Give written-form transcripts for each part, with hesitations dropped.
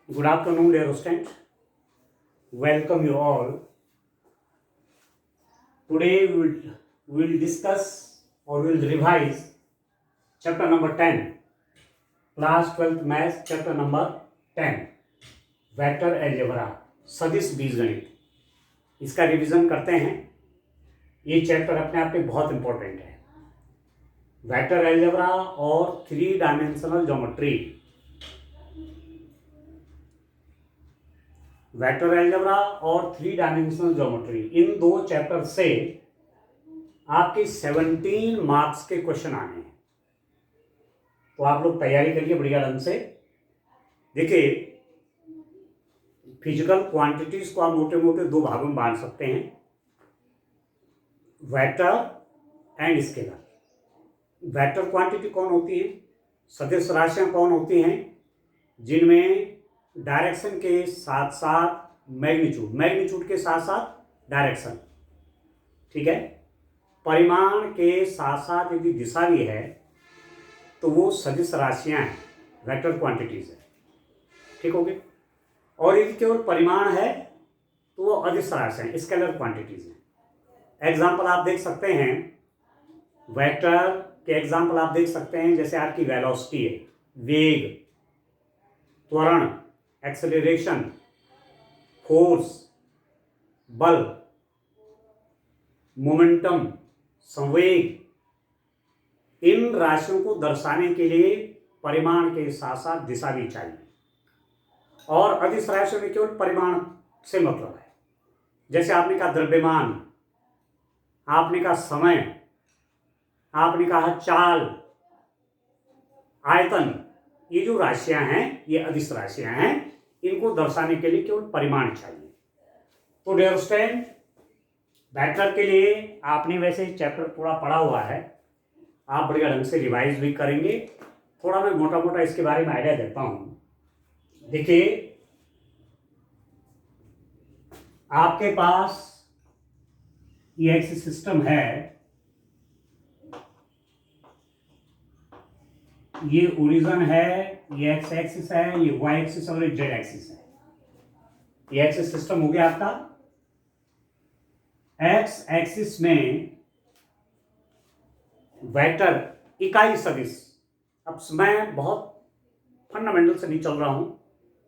Good afternoon, dear students. Welcome you all. Today we will discuss or we will revise chapter number 10, class 12th maths, chapter number 10, vector algebra, सदिश बीजगणित. इसका revision करते हैं. ये chapter अपने आप में बहुत इंपॉर्टेंट है. वेक्टर एलजेब्रा और 3 डायमेंशनल ज्योमेट्री. वेक्टर एलजेब्रा और 3 डायमेंशनल ज्योमेट्री, इन दो चैप्टर से आपके 17 मार्क्स के क्वेश्चन आने हैं. तो आप लोग तैयारी करिए बढ़िया ढंग से. देखिए, फिजिकल क्वांटिटीज को आप मोटे मोटे दो भागों में बांट सकते हैं, vector and scalar. Vector quantity कौन होती है? सदिश राशियां कौन होती हैं? जिनमें डायरेक्शन के साथ साथ मैग्नीट्यूड के साथ साथ डायरेक्शन, ठीक है, परिमाण के साथ साथ यदि दिशा भी है तो वो सदिश राशियां हैं, वेक्टर क्वांटिटीज है. ठीक हो गया. और यदि केवल परिमाण है तो वो अदिश राशियां हैं, स्केलर क्वांटिटीज हैं. एग्जाम्पल आप देख सकते हैं, वेक्टर के एग्जाम्पल आप देख सकते हैं, जैसे आपकी वेलोसिटी है, वेग, त्वरण, एक्सेलरेशन, फोर्स, बल, मोमेंटम, संवेग. इन राशियों को दर्शाने के लिए परिमाण के साथ साथ दिशा भी चाहिए. और अदिश राशियों में केवल परिमाण से मतलब है. जैसे आपने कहा द्रव्यमान, आपने कहा समय, आपने कहा चाल, आयतन. ये जो राशियां हैं ये अदिश राशियां हैं. इनको दर्शाने के लिए केवल परिमाण चाहिए. तो डियर स्टूडेंट, वेक्टर के लिए आपने वैसे चैप्टर पूरा पढ़ा हुआ है, आप बढ़िया ढंग से रिवाइज भी करेंगे. थोड़ा मैं मोटा मोटा इसके बारे में आइडिया देता हूं. देखिए, आपके पास ये एक्सिस सिस्टम है, ये ओरिजिन है, ये एक्स एक्सिस है, ये वाई एक्सिस और ये जेड एक्सिस है. ये एक्सिस सिस्टम हो गया आपका. एक्स एक्सिस में वेक्टर इकाई सदिश. अब मैं बहुत फंडामेंटल से नहीं चल रहा हूं,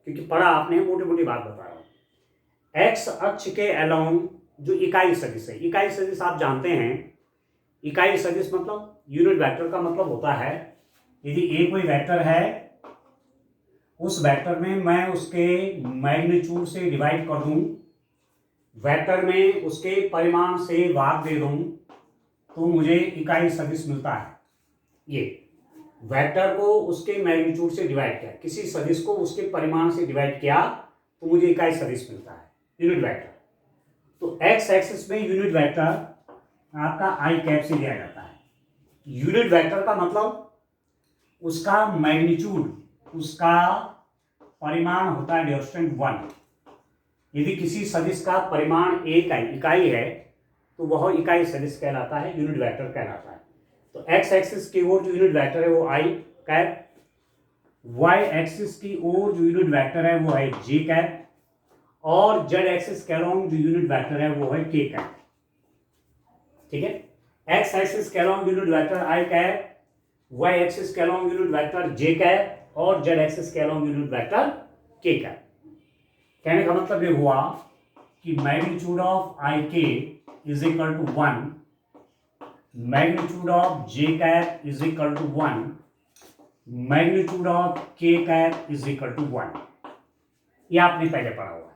क्योंकि पढ़ा आपने, मोटी मोटी बात बता रहा हूं. एक्स अक्ष के अलोंग जो इकाई सदिश है, इकाई सदिश आप जानते हैं. इकाई सदिश मतलब यूनिट वेक्टर का मतलब होता है, यदि एक कोई वेक्टर है, उस वेक्टर में मैं उसके मैग्नीट्यूड से डिवाइड कर दूं, वेक्टर में उसके परिमाण से भाग दे दूं, तो मुझे इकाई सदिश मिलता है. ये वेक्टर को उसके मैग्नीट्यूड से डिवाइड किया, किसी सदिश को उसके परिमाण से डिवाइड किया, तो मुझे इकाई सदिश मिलता है, यूनिट वेक्टर. तो एक्स एक्सिस में यूनिट वेक्टर आपका आई कैप से दिया जाता है. यूनिट वेक्टर का मतलब उसका मैग्नीट्यूड, उसका परिमाण होता है डियर स्टूडेंट 1. यदि किसी सदिश का परिमाण एक इकाई है तो वह इकाई सदिश कहलाता है, यूनिट वेक्टर कहलाता है. तो एक्स एक्सिस की ओर जो यूनिट वेक्टर है वो आई कैप, वाई एक्सिस की ओर जो यूनिट वेक्टर है वो है जे कैप, और जेड एक्सिस के अलोंग जो यूनिट वेक्टर है वो है के कैप. ठीक है. एक्स एक्सिस के अलोंग यूनिट वेक्टर आई कैप, वाई एक्सिस के अलोंग यूनिट वेक्टर जे कैप, और जेड एक्सिस के अलोंग यूनिट वेक्टर के कैप. कहने का मतलब ये हुआ कि magnitude of i k is equal to 1, magnitude of j cap is equal to 1, magnitude of k cap is equal to 1. ये आपने पहले पढ़ा हुआ है.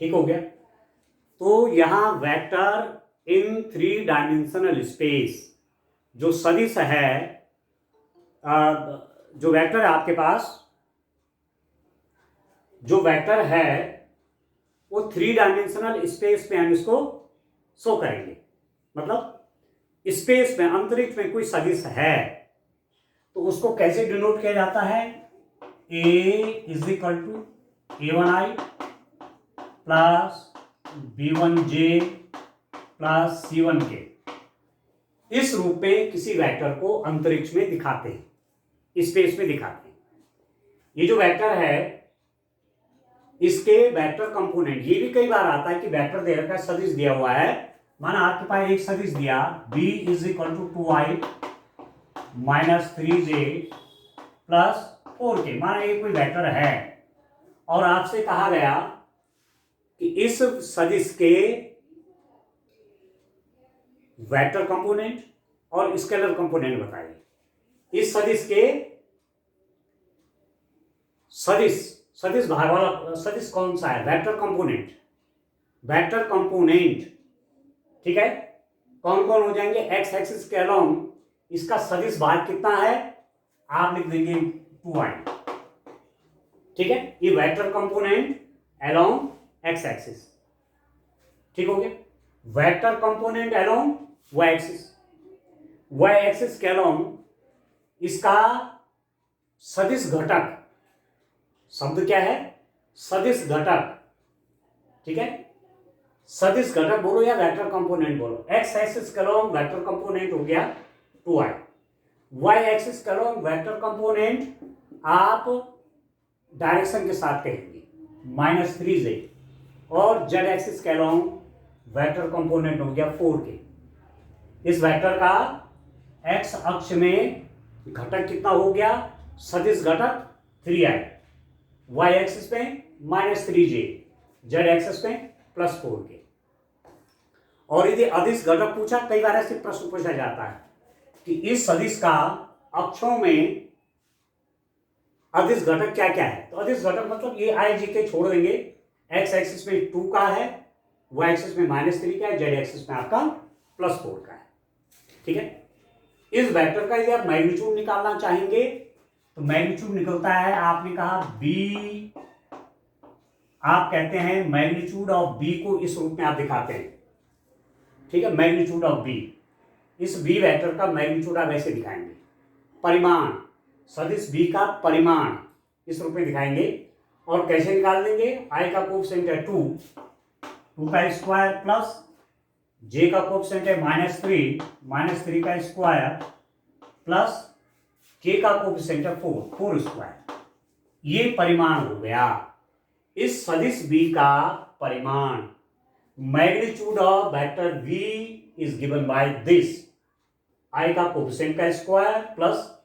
ठीक हो गया. तो यहां वेक्टर इन 3 डायमेंशनल स्पेस, जो सदिश है, जो वेक्टर है आपके पास, जो वेक्टर है वो 3 डायमेंशनल स्पेस में हम इसको शो करेंगे. मतलब स्पेस में, अंतरिक्ष में कोई सदिश है तो उसको कैसे डिनोट किया जाता है? A is equal to A1i plus B1j plus C1k. इस रूप में किसी वेक्टर को अंतरिक्ष में दिखाते हैं, स्पेस में दिखाते हैं. ये जो वेक्टर है इसके वेक्टर कंपोनेंट, ये भी कई बार आता है कि वेक्टर दे रखा है, सदिश दिया हुआ है, माना आपके पास एक सदिश दिया b is equal to 2i minus 3j plus 4k, माना ये कोई वेक्टर है और आपसे कहा गया कि इस सदिश के वेक्टर कंपोनेंट और स्केलर कंपोनेंट बताइए। इस सदिश के सदिश भाग वाला सदिश कौन सा है? वेक्टर कंपोनेंट, वेक्टर कंपोनेंट, ठीक है। कौन कौन हो जाएंगे? एक्स एक्सिस के अलोंग इसका सदिश भाग कितना है? आप लिख देंगे 2i, ठीक है। ये vector component along x axis, ठीक हो गया। Vector component along y axis, Y axis के अलोंग इसका सदिश घटक, शब्द क्या है? सदिश घटक, ठीक है। सदिश घटक बोलो या वेक्टर कंपोनेंट बोलो। एक्स एक्सिस के अलोंग वेक्टर कंपोनेंट हो गया 2i, वाई एक्सिस के अलोंग वेक्टर कंपोनेंट आप डायरेक्शन के साथ कहेंगे -3j, और जेड एक्सिस के अलोंग वेक्टर कंपोनेंट हो गया 4k। इस वेक्टर का एक्स अक्ष में घटक कितना हो गया? सदिश घटक 3i, वाई एक्सिस में -3j, जेड एक्सिस में +4k। और यदि अदिश घटक पूछा, कई बार ऐसे प्रश्न पूछा जाता है कि इस सदिश का अक्षों में अदिश घटक क्या क्या है। तो अदिश घटक मतलब ये आई जी के छोड़ देंगे। एक्स एक्सिस में 2 का है, वाई एक्सिस में -3 का है, जेड एक्सिस में आपका +4 का है, ठीक है। इस वेक्टर का यदि आप मैग्नीट्यूड निकालना चाहेंगे तो मैग्नीट्यूड निकलता है, आपने कहा बी, आप कहते हैं मैग्नीट्यूड ऑफ बी को इस रूप में आप दिखाते हैं, ठीक है। मैग्नीट्यूड ऑफ बी, इस बी वेक्टर का मैग्नीट्यूड आप ऐसे दिखाएंगे, परिमाण, सदिश बी का परिमाण इस रूप में दिखाएंगे। और कैसे निकाल देंगे? आई का कोएफिशिएंट है 2 का स्क्वायर प्लस जे का कोएफिशिएंट है -3 का स्क्वायर प्लस के का कोएफिशिएंट है 4 स्क्वायर। ये परिमाण हो गया इस सदिश बी का परिमाण। Magnitude of vector v is given by this, I का कोएफिशिएंट का स्क्वायर प्लस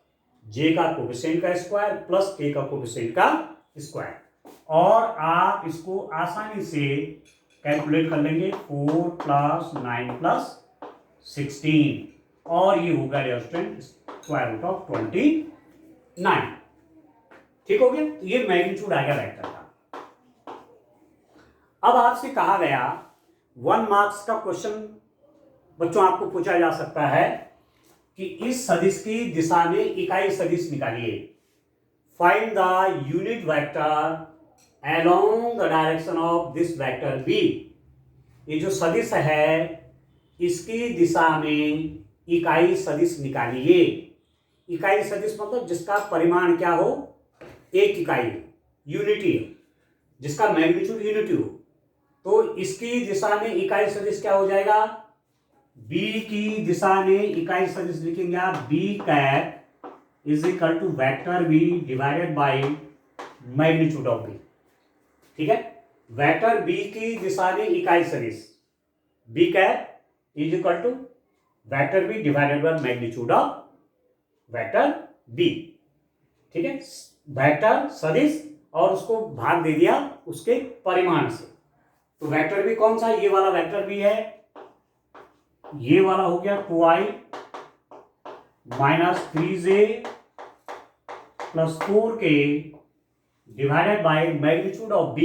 जे का कोएफिशिएंट का स्क्वायर प्लस के का कोएफिशिएंट का स्क्वायर। और आप इसको आसानी से कैलकुलेट कर लेंगे, 4 + 9 + 16, और ये होगा रेस्टोरेंट √29, ठीक हो गया। तो ये मैग्नीट्यूड आ गया वेक्टर का। अब आपसे कहा गया 1 मार्क्स का क्वेश्चन बच्चों आपको पूछा जा सकता है कि इस सदिश की दिशा में इकाई सदिश निकालिए। Find the unit vector along the direction of this vector b. ये जो सदिश है इसकी दिशा में इकाई सदिश निकालिए। इकाई सदिश मतलब जिसका परिमाण क्या हो? एक इकाई, यूनिटी, जिसका मैग्नीट्यूड यूनिटी हो। तो इसकी दिशा में इकाई सदिश क्या हो जाएगा? b की दिशा में इकाई सदिश लिखेंगे आप, b cap is equal to vector b divided by magnitude of b, ठीक है। वेक्टर b की दिशा में इकाई सदिश b cap is equal to vector b divided by magnitude of vector b, ठीक है। वेक्टर सदिश और उसको भाग दे दिया उसके परिमाण से। तो वेक्टर b कौन सा? ये वाला वेक्टर b है, ये वाला हो गया 2i -3j + 4k divided by magnitude of b।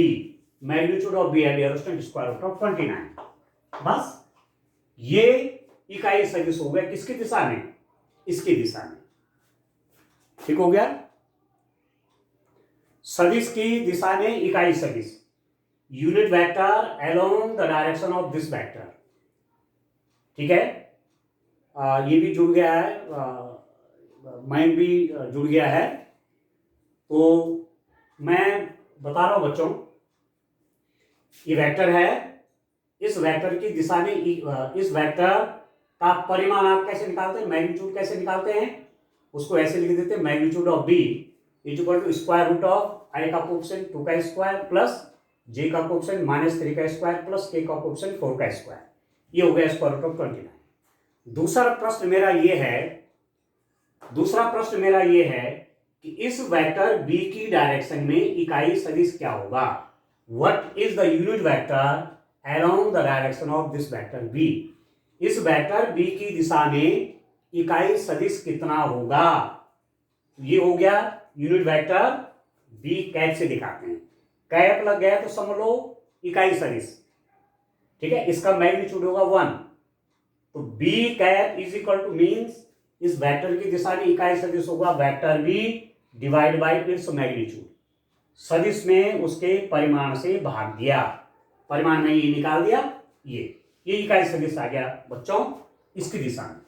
Magnitude of b है √29। बस ये इकाई सदिश हो गया किसकी दिशा में? इसकी दिशा में, ठीक हो गया। सदिश की दिशा में इकाई सदिश, unit vector along the direction of this vector, ठीक है। ये भी जुड़ गया है, माइंड भी जुड़ गया है। तो मैं बता रहा हूं बच्चों, ये वेक्टर है, इस वेक्टर की दिशा में इस वेक्टर का परिमाण आप कैसे निकालते हैं? मैग्नीट्यूड कैसे निकालते हैं? उसको ऐसे लिख देते हैं, magnitude of b is equal to square root of I का कोएफिशिएंट 2 का स्क्वायर प्लस जे का कोएफिशिएंट -3 का स्क्वायर प्लस के का कोएफिशिएंट 4 का स्क्वायर, ये हो गया स्क्वायर रूट ऑफ 29। दूसरा प्रश्न मेरा ये है कि इस वेक्टर b की डायरेक्शन में इकाई सदिश क्या होगा। What is the unit vector along the direction of this vector b। इस वेक्टर b की दिशा में इकाई सदिश कितना होगा। ये हो गया यूनिट वेक्टर b, कैप से दिखाते हैं। कैप लग गया तो समझ लो इकाई सदिश, ठीक है, इसका मैग्नीट्यूड होगा 1। तो b cap is equal two means इस वेक्टर की दिशा में इकाई सदिश होगा vector b divide by its magnitude. सदिश में उसके परिमाण से भाग दिया, परिमाण में ये निकाल दिया, ये इकाई सदिश आ गया बच्चों इसकी दिशा में।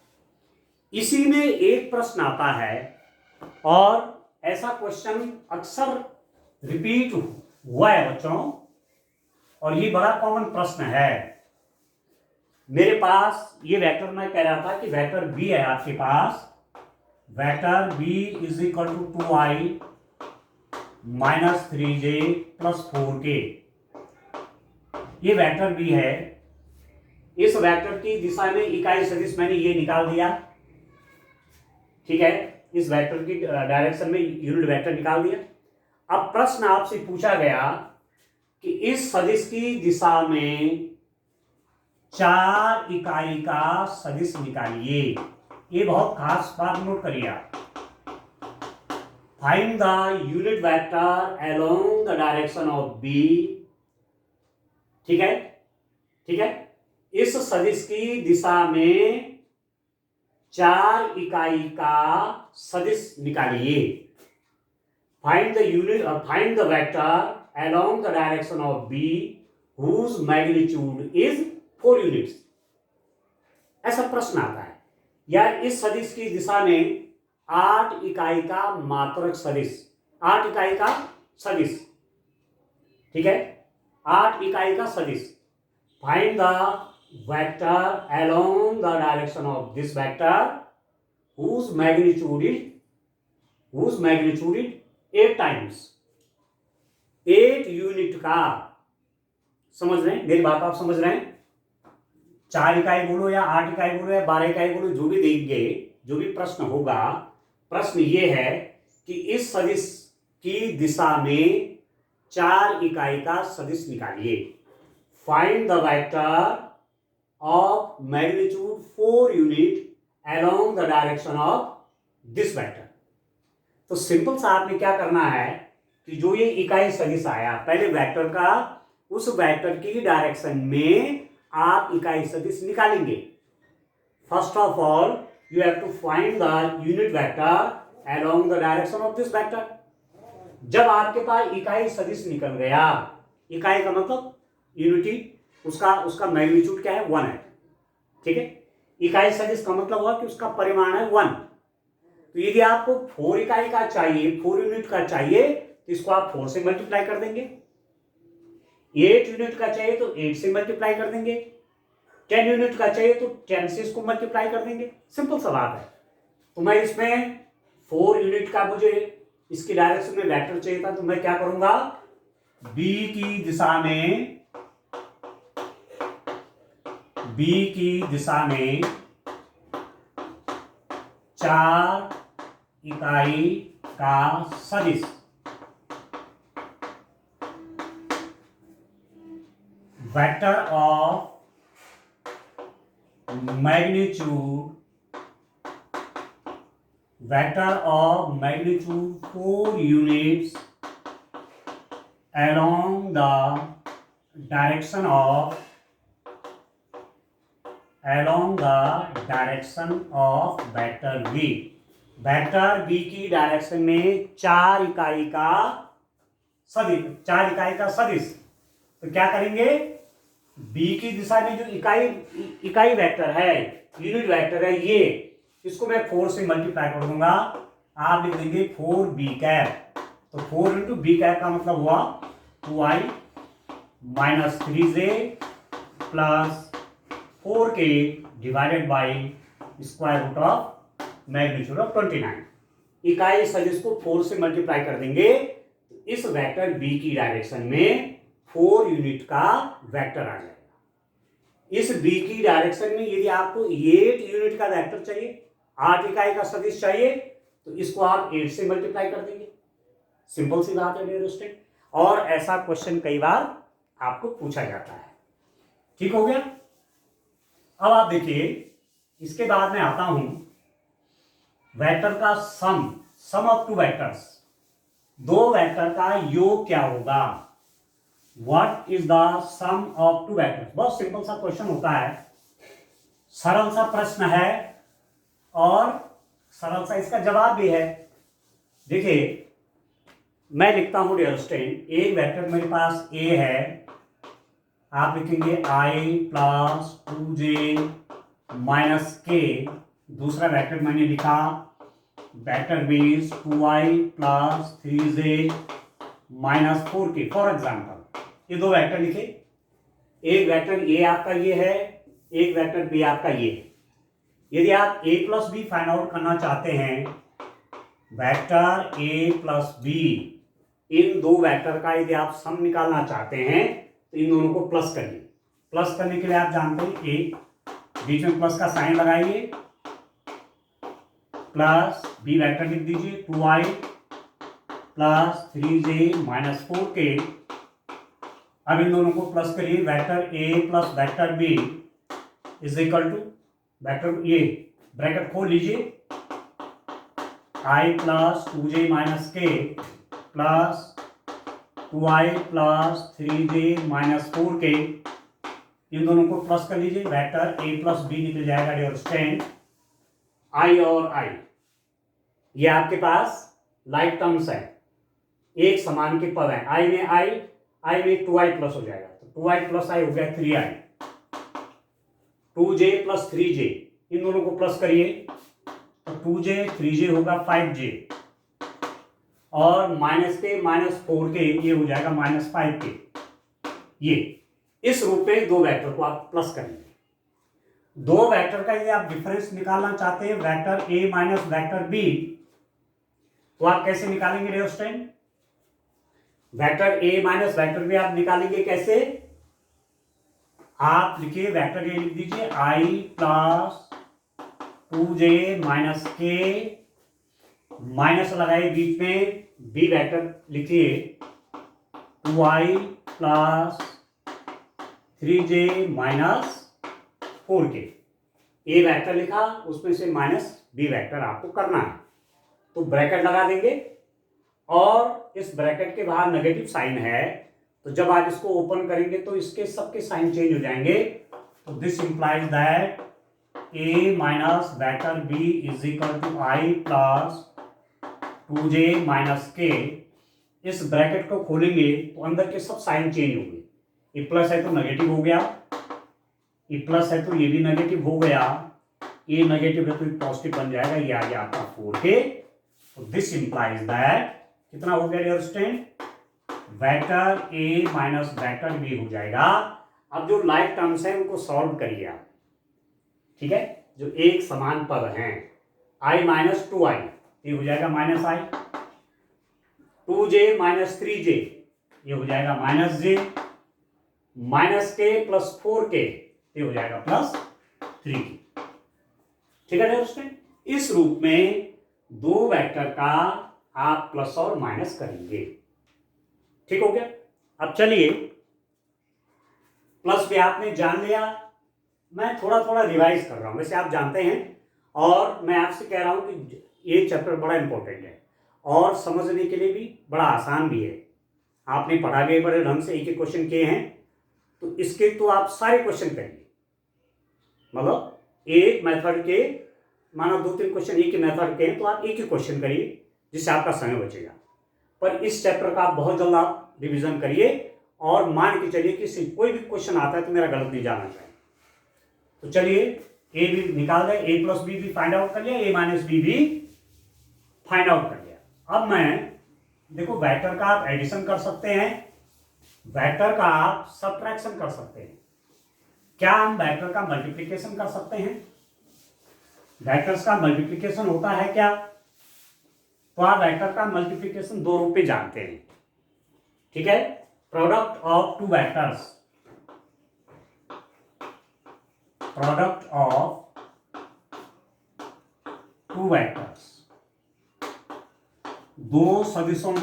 इसी में एक प्रश्न आता है और ऐसा क्वेश्चन अक्सर रिपीट हुआ है बच्चों, और ये बड़ा कॉमन प्रश्न है। मेरे पास ये वेक्टर मैं कह रहा था कि वेक्टर b है आपके पास, vector b is equal to 2i - 3j + 4k, ये वेक्टर b है। इस वेक्टर की दिशा में इकाई सदिश मैंने ये निकाल दिया, ठीक है, इस वेक्टर की डायरेक्शन में यूनिट वेक्टर निकाल दिया। अब प्रश्न आपसे पूछा गया कि इस सदिश की दिशा में 4 इकाई का सदिश निकालिए। ये बहुत खास बात नोट करिए आप। Find the unit vector along the direction of b, ठीक है, ठीक है, इस सदिश की दिशा में 4 इकाई का सदिश निकालिए। Find the vector along the direction of b whose magnitude is 4 units. ऐसा प्रश्न आता है, या इस सदिश की दिशा में 8 इकाई का मात्रक सदिश, 8 इकाई का सदिश, ठीक है, 8 इकाई का सदिश। Find the vector along the direction of this vector whose magnitude is 8 times 8 unit का। समझ रहे हैं मेरी बात, आप समझ रहे हैं। 4 इकाई बोलो या 8 इकाई बोलो या 12 इकाई बोलो, जो भी देंगे, जो भी प्रश्न होगा, प्रश्न ये है कि इस सदिश की दिशा में 4 इकाई का सदिश निकालिए। Find the vector of magnitude 4 unit along the direction of this vector. तो सिंपल सा आपने क्या करना है कि जो ये इकाई सदिश आया, पहले वेक्टर का, उस वेक्टर की डायरेक्शन में आप इकाई सदिश निकालेंगे। First of all you have to find the unit vector along the direction of this vector. जब आपके पास इकाई सदिश निकल गया, इकाई का मतलब यूनिटी, उसका मैग्नीट्यूड क्या है, 1 है, ठीक है। इकाई सदिश का मतलब हुआ कि उसका परिमाण है 1। तो यदि आपको 4 इकाई का चाहिए, 4 यूनिट का चाहिए, तो इसको आप 4 से मल्टीप्लाई कर देंगे। 8 यूनिट का चाहिए तो 8 से मल्टीप्लाई कर देंगे। 10 यूनिट का चाहिए तो 10 से इसको मल्टीप्लाई कर देंगे। सिंपल सा बात है। तो मैं इसमें 4 यूनिट का मुझे इसकी डायरेक्शन में वेक्टर चाहिए था, तो मैं क्या करूंगा, b की दिशा में 4 इकाई का सदिश, vector of magnitude 4 units along the direction of vector v। Vector v की डायरेक्शन में 4 इकाई का सदिश। तो क्या करेंगे, b की दिशा में जो इकाई वेक्टर है, यूनिट वेक्टर है, ये इसको मैं 4 से मल्टीप्लाई कर दूंगा। आप लिख देंगे 4b कैप। तो 4 इंटू बी कैप का मतलब हुआ 2i - 3j plus 4k divided by square root of magnitude of 29। इकाई सदिश को 4 से मल्टीप्लाई कर देंगे, तो इस वेक्टर b की डायरेक्शन में 4 यूनिट का वेक्टर आ जाएगा। इस b की डायरेक्शन में यदि आपको 8 यूनिट का वेक्टर चाहिए, 8 इकाई का सदिश चाहिए, तो इसको आप 8 से मल्टीप्लाई कर देंगे। सिंपल सी बात है डियर स्टूडेंट, और ऐसा क्वेश्चन कई बार आपको पूछा जाता है। ठीक हो गया। अब आप देखिए, इसके बाद में आता हूं वेक्टर का सम ऑफ टू वेक्टर्स, दो वेक्टर का योग क्या होगा। What is the sum of two vectors. बहुत सिंपल सा क्वेश्चन होता है, सरल सा प्रश्न है और सरल सा इसका जवाब भी है। देखिए, मैं लिखता हूं डियर स्टूडेंट, एक वेक्टर मेरे पास a है, आप लिखेंगे i plus 2j minus k। दूसरा वेक्टर मैंने लिखा vector b 2i plus 3j minus 4k। For example ये दो वेक्टर लिखे, एक वेक्टर a आपका ये है, एक वेक्टर b आपका ये है। यदि आप a plus b find out करना चाहते हैं, वेक्टर a प्लस b, इन दो वेक्टर का यदि आप सम निकालना चाहते हैं तो इन दोनों को प्लस करिए। प्लस करने के लिए आप जानते हैं एक बीच में प्लस का साइन लगाइए, प्लस बी वेक्टर लिख दीजिए 2i plus 3j minus 4k। अब इन दोनों को प्लस करिए, vector a plus vector b is equal to vector a, bracket खोल लीजिए, i plus 2j minus k plus 2i plus 3j minus 4k। इन दोनों को प्लस कर लीजिए, वेक्टर a प्लस b निकल जाएगा डियर स्टूडेंट i और i। ये आपके पास लाइक टर्म्स है, एक समान के पद है। i में 2i प्लस हो जाएगा, तो 2i प्लस i हो गया 3i। 2j प्लस 3j, इन दोनों को प्लस करिए, तो 2j 3j होगा 5j, और माइनस के माइनस 4k ये हो जाएगा माइनस 5k। ये इस रूप में दो वेक्टर को आप प्लस करेंगे। दो वेक्टर का यदि आप डिफरेंस निकालना चाहते हैं, vector a minus vector b, तो आप कैसे निकालेंगे dear student. Vector a minus vector b आप निकालेंगे कैसे, आप लिखिए वेक्टर a लिख दीजिए i plus 2j minus k, minus लगाइए बीच में, b वेक्टर लिखिए 2i plus 3j minus 4k। a vector लिखा, उसमें से माइनस b वेक्टर आपको करना है, तो ब्रैकेट लगा देंगे, और इस ब्रैकेट के बाहर नेगेटिव साइन है, तो जब आप इसको ओपन करेंगे तो इसके सबके साइन चेंज हो जाएंगे। तो this implies that a minus vector b is equal to i plus 2j minus k। इस ब्रैकेट को खोलेंगे तो अंदर के सब साइन चेंज होंगे, ये प्लस है तो नेगेटिव हो गया, ये प्लस है तो ये भी नेगेटिव हो गया, ये नेगेटिव है तो ये पॉजिटिव बन जाएगा, ये आ गया आपका 4k। तो दिस इंप्लाइज दैट कितना हो गया dear student, vector a minus vector b हो जाएगा। अब जो लाइक टर्म्स हैं उनको सॉल्व करिए आप, ठीक है, जो एक समान पद हैं, i माइनस 2i ये हो जाएगा minus i, 2j minus 3j ये हो जाएगा minus j, minus k plus 4k ये हो जाएगा प्लस 3k। ठीक है दोस्तों, इस रूप में दो वेक्टर का आप प्लस और माइनस करेंगे। ठीक हो गया। अब चलिए, प्लस भी आपने जान लिया, मैं थोड़ा थोड़ा रिवाइज कर रहा हूं, वैसे आप जानते हैं, और मैं आपसे कह रहा हूं कि ये चैप्टर बड़ा इंपॉर्टेंट है और समझने के लिए भी बड़ा आसान भी है। आपने पढ़ा भी बड़े ढंग से, एक एक क्वेश्चन किए हैं, तो इसके तो आप सारे क्वेश्चन करिए, मतलब एक मेथड के, मानो 2-3 क्वेश्चन एक ही मेथड के हैं, तो आप एक ही क्वेश्चन करिए जिससे आपका समय बचेगा। पर इस चैप्टर का आप बहुत जल्द आप रिवीजन करिए, और मान के चलिए कि कोई भी क्वेश्चन आता है तो मेरा गलत नहीं जाना चाहिए। तो चलिए, ए भी निकाल दें, ए प्लस बी भी फाइंड आउट कर लिया, ए माइनस बी भी फाइंड आउट कर लिया। अब मैं देखो, वेक्टर का आप एडिशन कर सकते हैं, वेक्टर का आप सब्ट्रैक्शन कर सकते हैं। क्या हम वेक्टर का मल्टीप्लिकेशन कर सकते हैं? वेक्टर्स का मल्टीप्लिकेशन होता है क्या? तो आप वेक्टर का मल्टीप्लिकेशन दो रूप में जानते हैं, ठीक है। product of two vectors, product of two vectors, दो सदिशों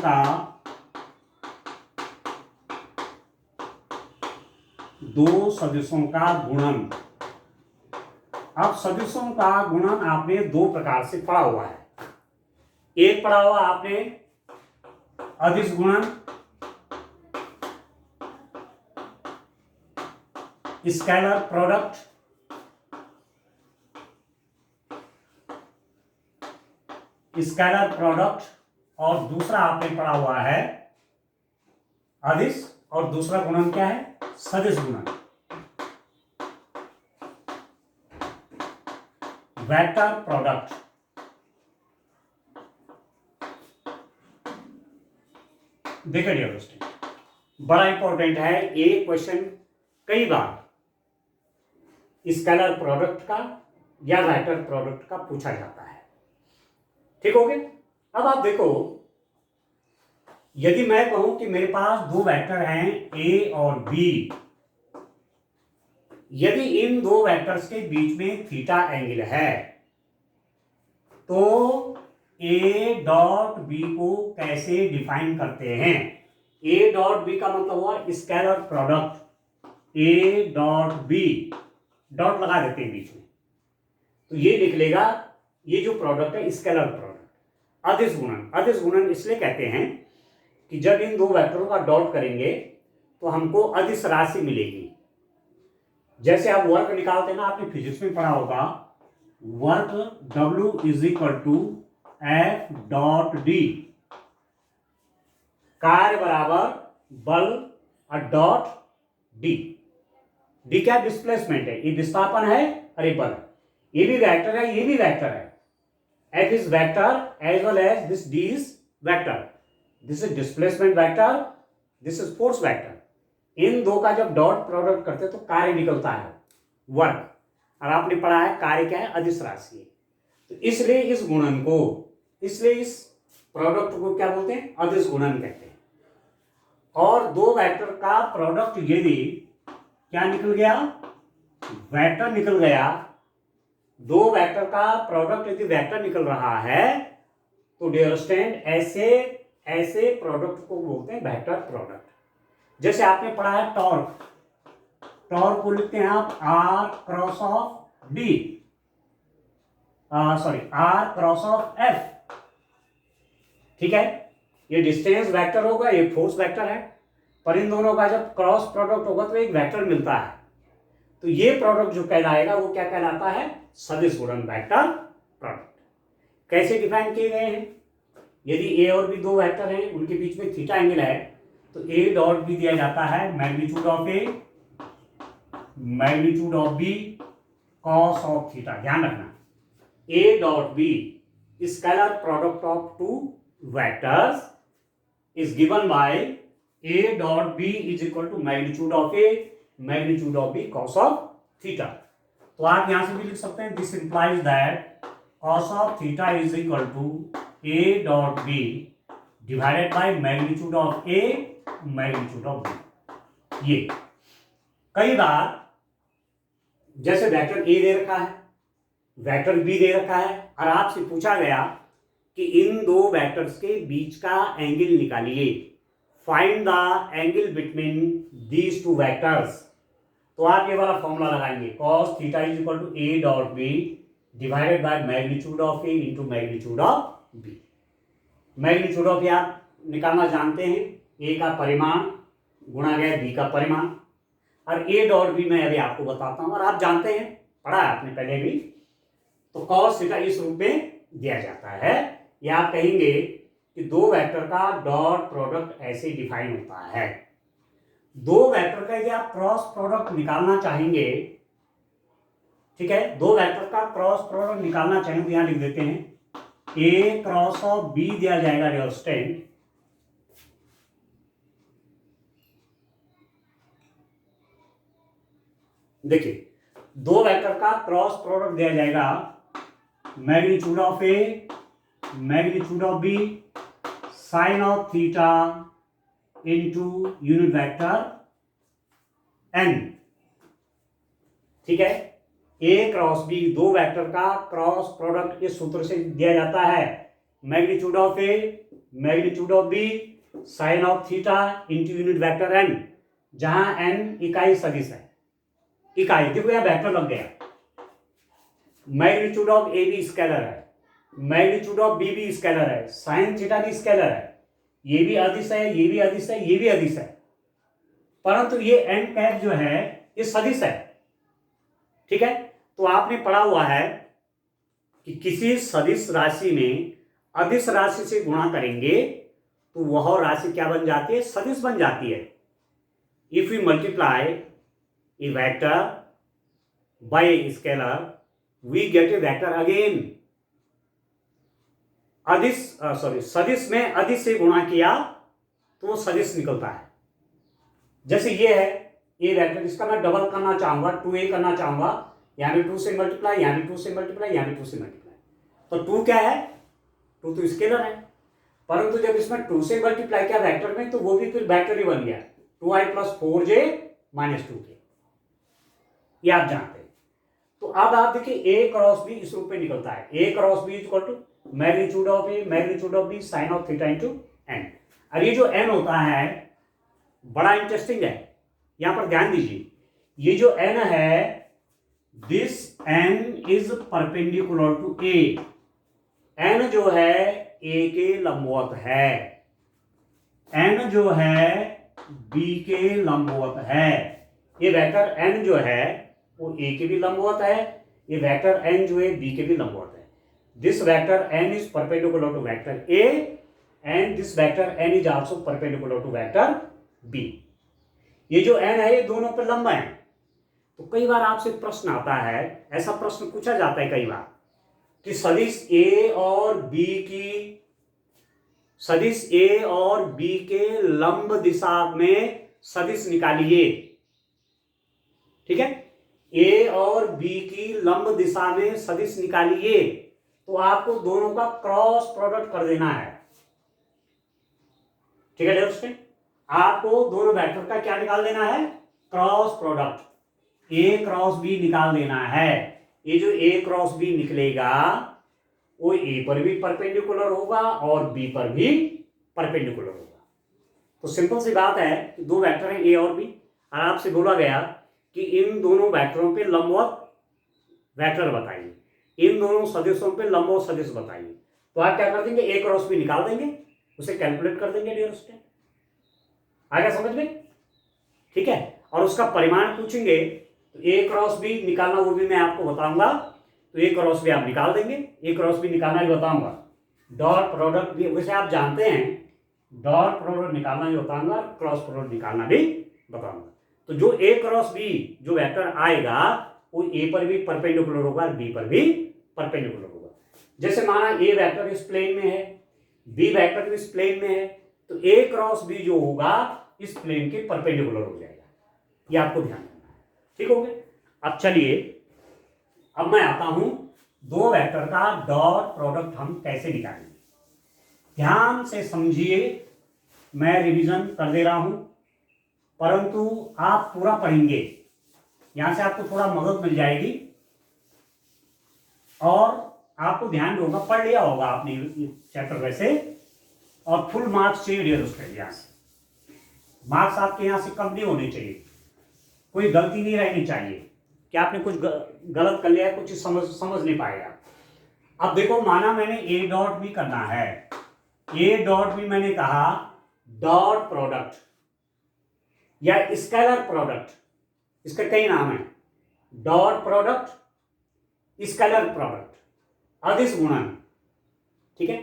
का गुणन। अब सदिशों का गुणन आपने दो प्रकार से पढ़ा हुआ है। एक पढ़ा हुआ आपने अदिश गुणन, स्केलर प्रोडक्ट, और दूसरा आपने पढ़ा हुआ है अदिश, और दूसरा गुणन क्या है? सदिश गुणन। Vector product. देखिए डियर दोस्तों, बड़ा इंपॉर्टेंट है ये क्वेश्चन। कई बार स्केलर प्रोडक्ट का या वेक्टर प्रोडक्ट का पूछा जाता है। ठीक हो गया? अब आप देखो, यदि मैं कहूं कि मेरे पास दो वेक्टर हैं ए और बी, यदि इन दो वेक्टर्स के बीच में थीटा एंगल है, तो ए डॉट बी को कैसे डिफाइन करते हैं? ए डॉट बी का मतलब हुआ scalar product. A dot b, dot लगा देते हैं बीच में, तो ये लिख लेगा ये जो प्रोडक्ट है स्केलर प्रोडक्ट। अदिश गुणन, अदिश गुणन इसलिए कहते हैं कि जब इन दो वेक्टरों का डॉट करेंगे तो हमको अदिश राशि मिलेगी। जैसे आप वर्क निकालते हैं ना, आपने फिजिक्स में पढ़ा होगा, work W is equal to F dot d, कार्य बराबर बल और डॉट डी। डी क्या डिस्प्लेसमेंट है, ये विस्थापन है, अरे बल। ये भी वेक्टर है, ये भी वेक्टर है। F is vector as well as this D is vector. This is displacement vector, this is force vector. इन दो का जब डॉट प्रोडक्ट करते तो कार्य निकलता है वर्क, और आपने पढ़ा है कार्य क्या है? अदिश राशि है। तो इसलिए इस गुणन को, इसलिए इस प्रोडक्ट को क्या बोलते हैं? अदिश गुणन कहते हैं। और दो वेक्टर का प्रोडक्ट यदि क्या निकल गया? वेक्टर निकल गया। दो वेक्टर का प्रोडक्ट यदि वेक्टर निकल रहा है तो डियर स्टूडेंट ऐसे प्रोडक्ट को बोलते हैं वेक्टर प्रोडक्ट। जैसे आपने पढ़ा है टॉर्क, टॉर्क को लिखते हैं आप r cross of d, r cross of f. ठीक है, ये डिस्टेंस वेक्टर होगा, ये फोर्स वेक्टर है, पर इन दोनों का जब क्रॉस प्रोडक्ट होगा तो एक वेक्टर मिलता है। तो ये प्रोडक्ट जो कहलाएगा वो क्या कहलाता है? सदिश गुणन, वेक्टर प्रोडक्ट। कैसे डिफाइन किए गए हैं? यदि ए और बी दो वेक्टर हैं, उनके बीच में थीटा एंगल है, तो ए डॉट बी दिया जाता है magnitude of A, magnitude of b, cos of theta. ध्यान रखना, a dot b scalar product of two vectors is given by a dot b is equal to magnitude of A, magnitude of b, cos of theta. तो आप यहां से भी लिख सकते हैं, this implies that cos of theta is equal to A dot B divided by magnitude of A, magnitude of b. ये कई बार जैसे वेक्टर ए दे रखा है, वेक्टर बी दे रखा है, और आपसे पूछा गया कि इन दो वेक्टर्स के बीच का एंगल निकालिए, find the angle between these two vectors. तो आप ये वाला फॉर्मूला लगाएंगे, cos theta is equal to A dot B divided by magnitude of A into magnitude of B. Magnitude of A आप निकालना जानते हैं, ए का परिमाण गुणा गया बी का परिमाण, और ए डॉट बी मैं अभी आपको बताता हूं, और आप जानते हैं, पढ़ा है आपने पहले भी। तो cos थीटा इस रूप में दिया जाता है, या आप कहेंगे कि दो वेक्टर का डॉट प्रोडक्ट ऐसे डिफाइन होता है। दो वेक्टर का यदि आप क्रॉस प्रोडक्ट निकालना चाहेंगे, ठीक है, दो वेक्टर का क्रॉस प्रोडक्ट निकालना चाहेंगे तो यहां लिख देते हैं ए क्रॉस ऑफ बी दिया जाएगा डियर स्टूडेंट, देखिए दो वेक्टर का क्रॉस प्रोडक्ट दिया जाएगा magnitude of A, magnitude of B, sine of theta into unit vector n. ठीक है, ए क्रॉस बी, दो वेक्टर का क्रॉस प्रोडक्ट इस सूत्र से दिया जाता है, magnitude of A magnitude of B sine of theta into unit vector n, जहां एन इकाई सदिश है। इकाई देखो यहां वेक्टर लग गया, मैग्नीट्यूड ऑफ ए भी स्केलर है, मैग्नीट्यूड ऑफ बी भी स्केलर है, साइन थीटा भी स्केलर है, ये भी अदिश है, ये भी अदिश है, ये भी अदिश है, परंतु ये एन कैप जो है ये सदिश है। ठीक है, तो आपने पढ़ा हुआ है कि किसी सदिश राशि में अदिश राशि से गुणा करेंगे तो वह राशि क्या बन जाती है, सदिश बन जाती है। If you multiply a vector by a scalar we get a vector again. अदिश सदिश में अदिश से गुणा किया तो वो सदिश निकलता है। जैसे ये है ए वेक्टर, इसका मैं डबल करना चाहूंगा, 2a करना चाहूंगा, यहां भी 2 से मल्टीप्लाई, यहां भी 2 से मल्टीप्लाई, यहां भी 2 से मल्टीप्लाई, तो 2 क्या है, 2 तो स्केलर है, परंतु जब इसमें 2 से मल्टीप्लाई किया वेक्टर में तो वो भी फिर वेक्टर ही बन गया, 2i + 4j - 2k, ये आप जानते हैं। तो अब आप देखिए ए क्रॉस बी इस रूप में निकलता है, ए cross B equal to magnitude of A magnitude of B sine of theta into N. अब ये जो एन होता है बड़ा इंटरेस्टिंग है, यहां पर ध्यान दीजिए, ये जो एन है this n is perpendicular to a, n जो है ए के लंबवत है, एन जो है बी के लंबवत है, ये वेक्टर एन जो है वो ए के भी लंबवत है, ये वेक्टर एन जो है बी के भी लंबवत है। This vector n is perpendicular to vector a and this vector n is also perpendicular to vector b. ये जो एन है ये दोनों पर लंबा है। तो कई बार आपसे प्रश्न आता है, ऐसा प्रश्न पूछा जाता है कई बार कि सदिश ए और बी की, सदिश ए और बी के लंब दिशा में सदिश निकालिए। ठीक है, ए और बी की लंब दिशा में सदिश निकालिए, तो आपको दोनों का क्रॉस प्रोडक्ट कर देना है। ठीक है दोस्तों, आपको दोनों वेक्टर का क्या निकाल देना है, क्रॉस प्रोडक्ट, ए क्रॉस बी निकाल देना है। ये जो ए क्रॉस बी निकलेगा वो ए पर भी परपेंडिकुलर होगा और बी पर भी परपेंडिकुलर होगा। तो सिंपल सी बात है कि दो वेक्टर हैं ए और बी, और आपसे बोला गया कि इन दोनों वेक्टरों पे लंबवत वेक्टर बताइए, इन दोनों सदिशों पे लंबवत सदिश बताइए। तो आप क्या कर देंगे, ए क्रॉस बी निकाल देंगे, उसे कैलकुलेट कर देंगे डियर स्टूडेंट। आ गया समझ में? ठीक है, और उसका परिमाण पूछेंगे तो ए क्रॉस बी निकालना वो भी मैं आपको बताऊंगा, तो ए क्रॉस बी आप निकाल देंगे, ए क्रॉस बी निकालना भी बताऊंगा, डॉट प्रोडक्ट भी वैसे आप जानते हैं, डॉट प्रोडक्ट निकालना भी बताऊंगा, क्रॉस प्रोडक्ट निकालना भी बताऊंगा। तो जो ए क्रॉस बी जो वेक्टर आएगा वो ए पर भी परपेंडिकुलर होगा, बी पर भी परपेंडिकुलर होगा। जैसे माना ए वेक्टर इस प्लेन में है, बी वेक्टर इस प्लेन में है, तो ए क्रॉस बी जो होगा इस प्लेन के परपेंडिकुलर हो जाएगा, ये आपको ध्यान रखना है। ठीक हो गया? अब चलिए, अब मैं आता हूं दो वेक्टर का डॉट प्रोडक्ट हम कैसे निकालेंगे। ध्यान से समझिए, मैं रिवीजन कर दे रहा हूं, परंतु आप पूरा पढ़ेंगे, यहां से आपको थोड़ा मदद मिल जाएगी और आपको ध्यान होगा, पढ़ लिया होगा आपने चैप्टर वैसे, और फुल मार्क्स चाहिए डियर स्टूडेंट। यहां से मार्क्स आपके यहां से कम नहीं होने चाहिए, कोई गलती नहीं रहनी चाहिए कि आपने कुछ गलत कर लिया है, कुछ समझ नहीं पाएगा। अब देखो, माना मैंने ए डॉट भी करना है, ए डॉट भी मैंने कहा डॉट प्रोडक्ट या स्केलर प्रोडक्ट, इसका कई नाम है, डॉट प्रोडक्ट, स्केलर प्रोडक्ट, अदिश गुणन। ठीक है,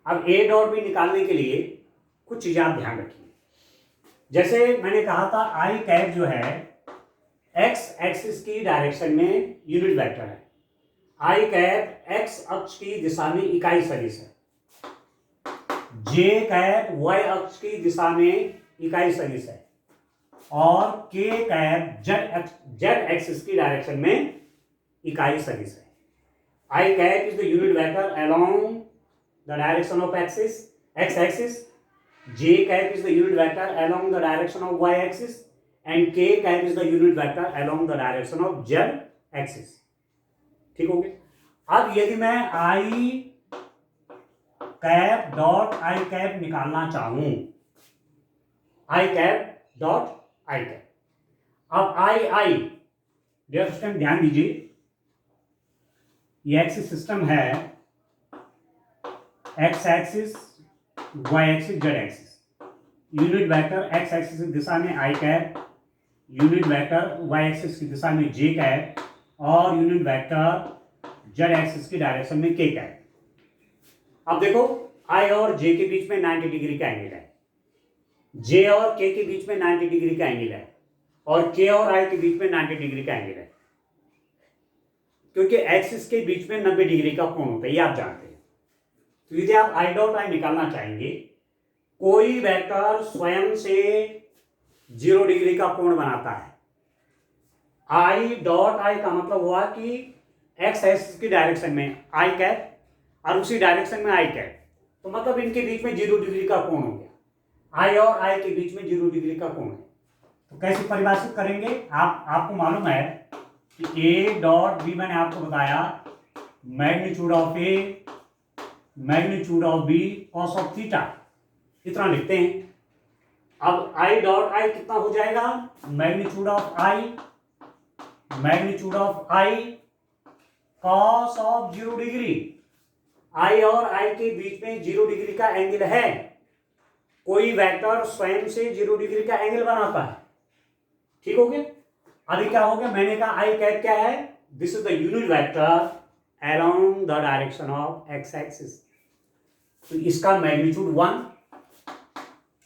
अब ए डॉट भी निकालने के लिए कुछ चीजें आप ध्यान रखिए। जैसे मैंने कहा था आई कैप जो है एक्स एक्सिस की डायरेक्शन में यूनिट वेक्टर है, आई कैप एक्स अक्ष की दिशा में इकाई सदिश है, जे कैप वाई अक्ष की दिशा में इकाई सदिश है, और के कैप जेड एक्सिस की डायरेक्शन में इकाई सदिश है। I cap is the unit vector along the direction of axis, X axis, j cap is the unit vector along the direction of y axis and k cap is the unit vector along the direction of z axis. ठीक हो गया. अब यदि मैं i cap dot I cap निकालना चाहूं, I cap dot I cap, अब आई डियर स्टूडेंट ध्यान दीजिए, ये एक्सिस सिस्टम है, X axis, Y axis, Z axis. Unit vector X axis की दिशा में I cap, unit vector Y axis की दिशा में जे कैप और यूनिट वेक्टर जेड एक्सिस की डायरेक्शन में के कैप. अब देखो आई और जे के बीच में 90 डिग्री का एंगल है, जे और के के बीच में 90 डिग्री का एंगल है और के और आई के बीच में 90 डिग्री का एंगल है, क्योंकि एक्सिस के बीच में 90 डिग्री का कोण होता है, ये आप जानते हैं. तो यदि आप आई डॉट आई निकालना चाहेंगे, कोई वेक्टर स्वयं से 0 डिग्री का कोण बनाता है. आई डॉट आई का मतलब हुआ कि एक्स एक्सिस की डायरेक्शन में आई कैप और उसी डायरेक्शन में आई कैप, तो मतलब इनके बीच में 0 डिग्री का कोण हो गया. आई और आई के बीच में 0 डिग्री का कोण है. तो कैसे परिभाषित करेंगे, आपको मालूम है कि ए डॉट बी, मैंने आपको बताया magnitude of A magnitude of b cos of theta, इतना लिखते हैं. अब आई डॉट आई कितना हो जाएगा, magnitude of I cos of 0 degree. I और आई के बीच में 0 डिग्री का एंगल है. कोई वेक्टर स्वयं से 0 डिग्री का एंगल बनाता है. ठीक हो गया. अभी क्या हो गया, मैंने कहा आई कैप क्या है, this is the unit vector along the direction of x axis. तो इसका मैग्नीट्यूड 1,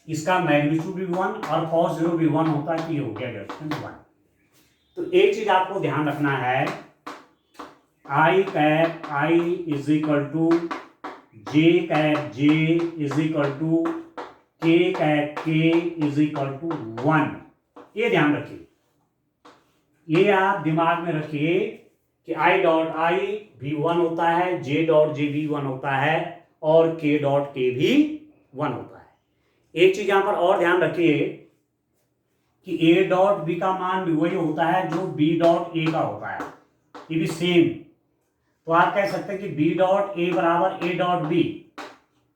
इसका मैग्नीट्यूड भी 1 और cos 0 भी 1 होता है, कि ये हो गया डायरेक्शन 1. तो एक चीज आपको ध्यान रखना है, I cap I is equal to J cap J is equal to K cap K is equal to 1. ये ध्यान रखिए, ये आप दिमाग में रखिए कि आई डॉट आई भी 1 होता है, जे डॉट जे भी 1 होता है और के डॉट के भी 1 होता है. एक चीज यहां पर और ध्यान रखिए कि ए डॉट बी का मान भी वही होता है जो बी डॉट ए का होता है, ये भी सेम. तो आप कह सकते हैं कि बी डॉट ए बराबर ए डॉट बी,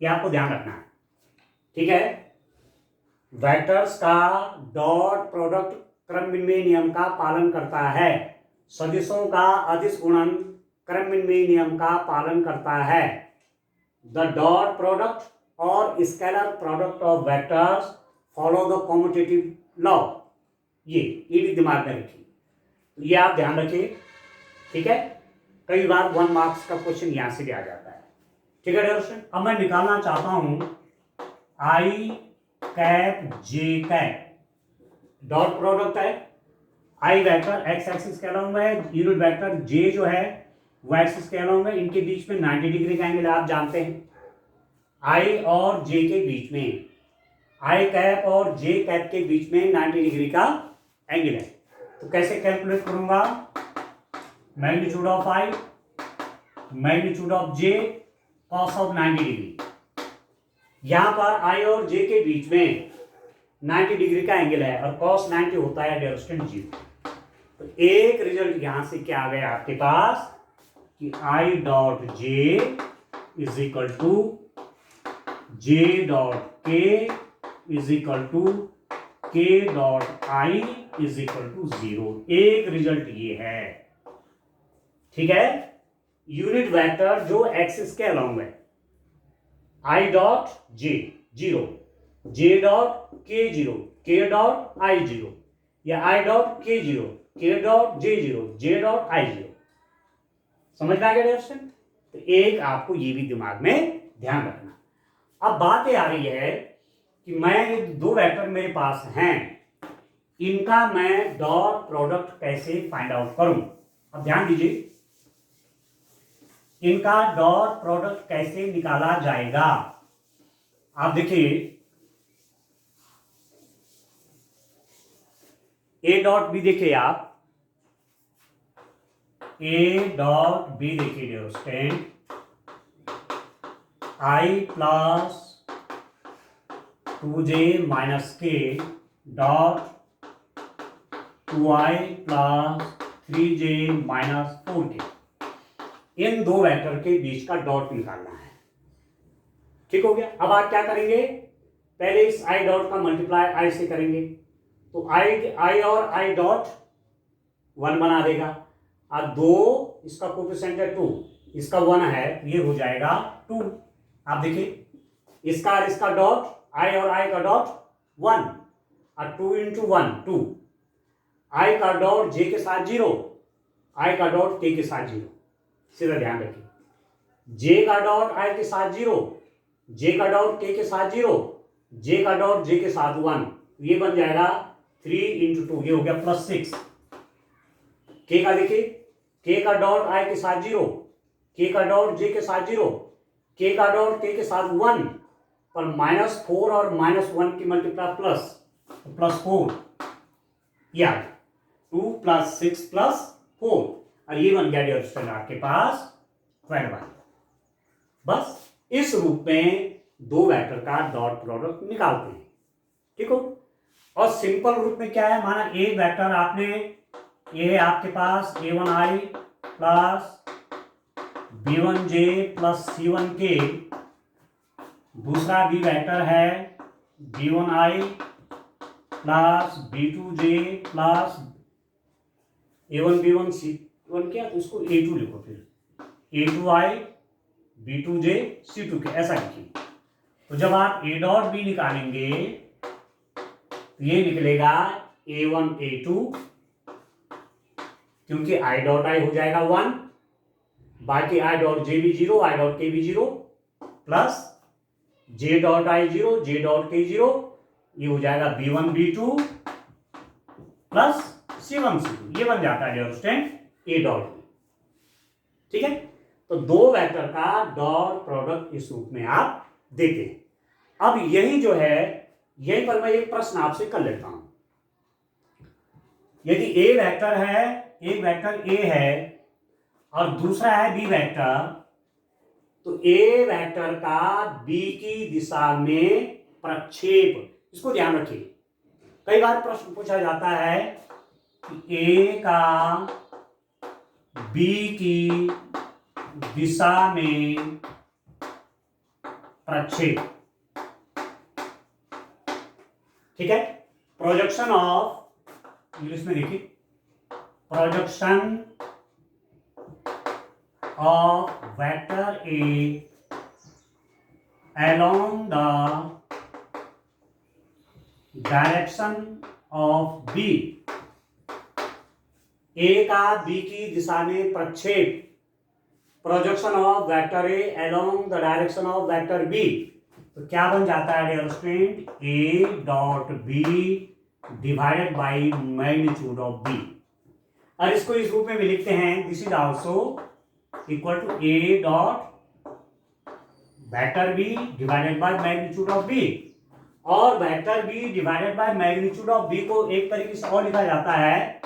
ये आपको ध्यान रखना है. ठीक है. वेक्टर्स का डॉट प्रोडक्ट क्रमविन्मय नियम का पालन करता है, सदिशों का अदिश गुणन क्रमविन्मय नियम का पालन करता है. द डॉट प्रोडक्ट और scalar product of vectors follow the commutative law. ये भी दिमाग में रखिए. ये आप ध्यान रखिए. ठीक है. कई बार 1 मार्क्स का क्वेश्चन यहां से भी आ जाता है. ठीक है डियर. अब मैं निकालना चाहता हूं आई कैप जे कैप, डॉट प्रोडक्ट है, आई वेक्टर एक्स एक्सिस के अलोंग है, यूनिट वेक्टर जे जो है वो एक्सिस के अलोंग है, इनके बीच में 90 डिग्री का एंगल आप जानते हैं. आई और जे के बीच में, आई कैप और जे कैप के बीच में 90 डिग्री का एंगल है. तो कैसे कैलकुलेट करूंगा, magnitude of i magnitude of J cos of 90 degree. यहां पर आई और जे के बीच में 90 डिग्री का एंगल है और cos 90 होता है डियर स्टूडेंट 0. तो एक रिजल्ट यहां से क्या आ गया आपके पास कि i dot j is equal to j dot k is equal to k dot i is equal to 0. एक रिजल्ट ये है. ठीक है. यूनिट वेक्टर जो एक्सिस के अलोंग है, i dot J 0, J dot के 0, के डॉट आई 0, या आई डॉट के 0, के dot J 0, J dot I 0. समझ में आ गया डायरेक्शन. तो एक आपको ये भी दिमाग में ध्यान रखना. अब बात ये आ रही है कि मैं 2 वेक्टर मेरे पास हैं, इनका मैं डॉट प्रोडक्ट कैसे फाइंड आउट करूं. अब ध्यान दीजिए, इनका डॉट प्रोडक्ट कैसे निकाला जाएगा. आप देखिए, ए डॉट बी देखिए, आप ए डॉट बी देखिए डियर स्टूडेंट, आई प्लस 2j माइनस के dot 2i plus 3j minus 4k, इन दो वेक्टर के बीच का डॉट निकालना है। ठीक हो गया। अब आप क्या करेंगे, पहले इस i डॉट का मल्टीप्लाई i से करेंगे तो i और i डॉट 1 बना देगा। अब 2 इसका कोफिशिएंट है 2, इसका 1 है, ये हो जाएगा 2। आप देखिए इसका और इसका डॉट, i और i का डॉट 1 और 2 इंटू 1 2, i का डॉट j के साथ 0, i का डॉट k के साथ 0। सीधा ध्यान रखिए, j का डॉट i के साथ 0, j का डॉट k के साथ 0, j का डॉट j के साथ 1, ये बन जाएगा 3 इंटू 2, ये हो गया +6। k का देखिए, k का डॉट i के साथ 0, k का डॉट j के साथ 0, k का डॉट k के साथ 1, पर -4 और -1 की मल्टीप्लाई प्लस, तो +4, या 2 + 6 + 4, और ये बन गया डियर स्टूडेंट आपके पास 12। बस इस रूप में दो वेक्टर का डॉट प्रोडक्ट निकालते हैं। ठीक हो। और सिंपल रूप में क्या है, माना एक वेक्टर आपने, ये है आपके पास a1i plus b1j plus c1k, दूसरा b वेक्टर है b1i plus b2j plus a1 b1 c1 क्या, तो इसको a2 लिखो, फिर a2i b2j c2k, ऐसा लिखिए। तो जब आप a डॉट b निकालेंगे तो ये निकलेगा a1 a2, क्योंकि i डॉट i हो जाएगा 1, बाकी i डॉट j भी 0, i डॉट k भी 0, plus j dot i 0, j dot k 0, ये हो जाएगा b1 b2 plus c1 c2, ये बन जाता है dear student a dot b। ठीक है। तो दो वेक्टर का डॉट प्रोडक्ट इस रूप में आप देते हैं। अब यही जो है, यही पर मैं एक प्रश्न आपसे कर लेता हूं। यदि ए वेक्टर है, एक वेक्टर ए है और दूसरा है बी वेक्टर, तो ए वेक्टर का बी की दिशा में प्रक्षेप, इसको ध्यान रखिए। कई बार प्रश्न पूछा जाता है कि ए का बी की दिशा में प्रक्षेप, ठीक है। प्रोजेक्शन ऑफ, इंग्लिश में देखिए, projection of vector A along the direction of B, A का बी की दिशा में प्रक्षेप, projection of vector A along the direction of vector B, तो क्या बन जाता है dear student, A dot B divided by magnitude of B. और इसको इस रूप में भी लिखते हैं, this is also equal to A dot vector B divided by magnitude of B. और vector B divided by magnitude of b को एक तरीके से और लिखा जाता है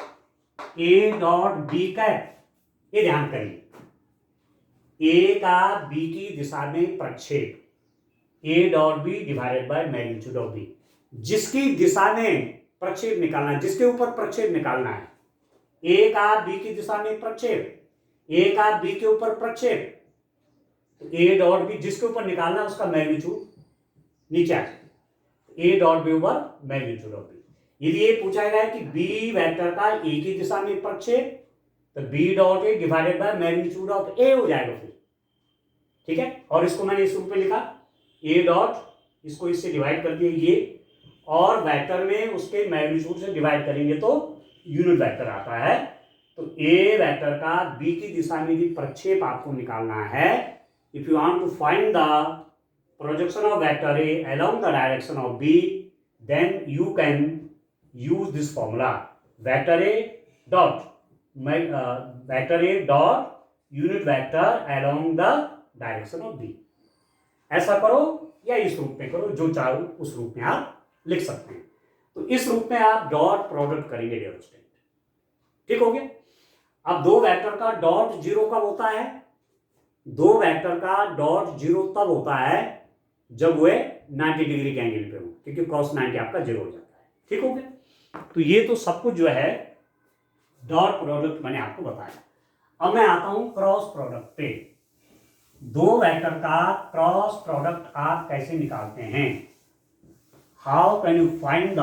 ए डॉट बी कैप। ये ध्यान करिए, ए का बी की दिशा में प्रक्षेप, a dot B divided by magnitude of b, जिसकी दिशा में प्रक्षेप निकालना है, जिसके ऊपर प्रक्षेप निकालना है, ए का बी की दिशा में प्रक्षेप, ए का बी के ऊपर प्रक्षेप, तो ए डॉट बी जिसके ऊपर निकालना है उसका मैग्नीट्यूड नीचे आ जाए, ए डॉट बी ऊपर मैग्नीट्यूड ऑफ बी। यदि ये पूछा गया है कि बी वेक्टर का ए की दिशा में प्रक्षेप, तो B dot A divided by magnitude of A हो जाएगा फिर। ठीक है। और इसको मैंने इस रूप में लिखा, ए डॉट, इसको इससे डिवाइड कर दिया ये, और वेक्टर में उसके मैग्नीट्यूड से डिवाइड करेंगे तो यूनिट वेक्टर आता है। तो ए वेक्टर का बी की दिशा में भी प्रक्षेप आपको निकालना है। If you want to find the projection of vector a along the direction of b, then you can use this formula, vector a dot unit vector along the direction of b. ऐसा करो या इस रूप में करो, जो चाहो उस रूप में आप लिख सकते हैं। तो इस रूप में आप डॉट प्रोडक्ट करेंगे डियर स्टूडेंट। ठीक हो गया। अब दो वेक्टर का डॉट जीरो कब होता है, दो वेक्टर का डॉट जीरो तब होता है जब वे 90 डिग्री के एंगल पे हूँ, क्योंकि cos 90 आपका 0 हो जाता है। ठीक हो गया। तो ये तो सब कुछ जो है डॉट प्रोडक्ट मैंने आपको बताया। अब मैं आता हूं क्रॉस प्रोडक्ट पे। दो वेक्टर का क्रॉस प्रोडक्ट आप कैसे निकालते हैं? How can you find the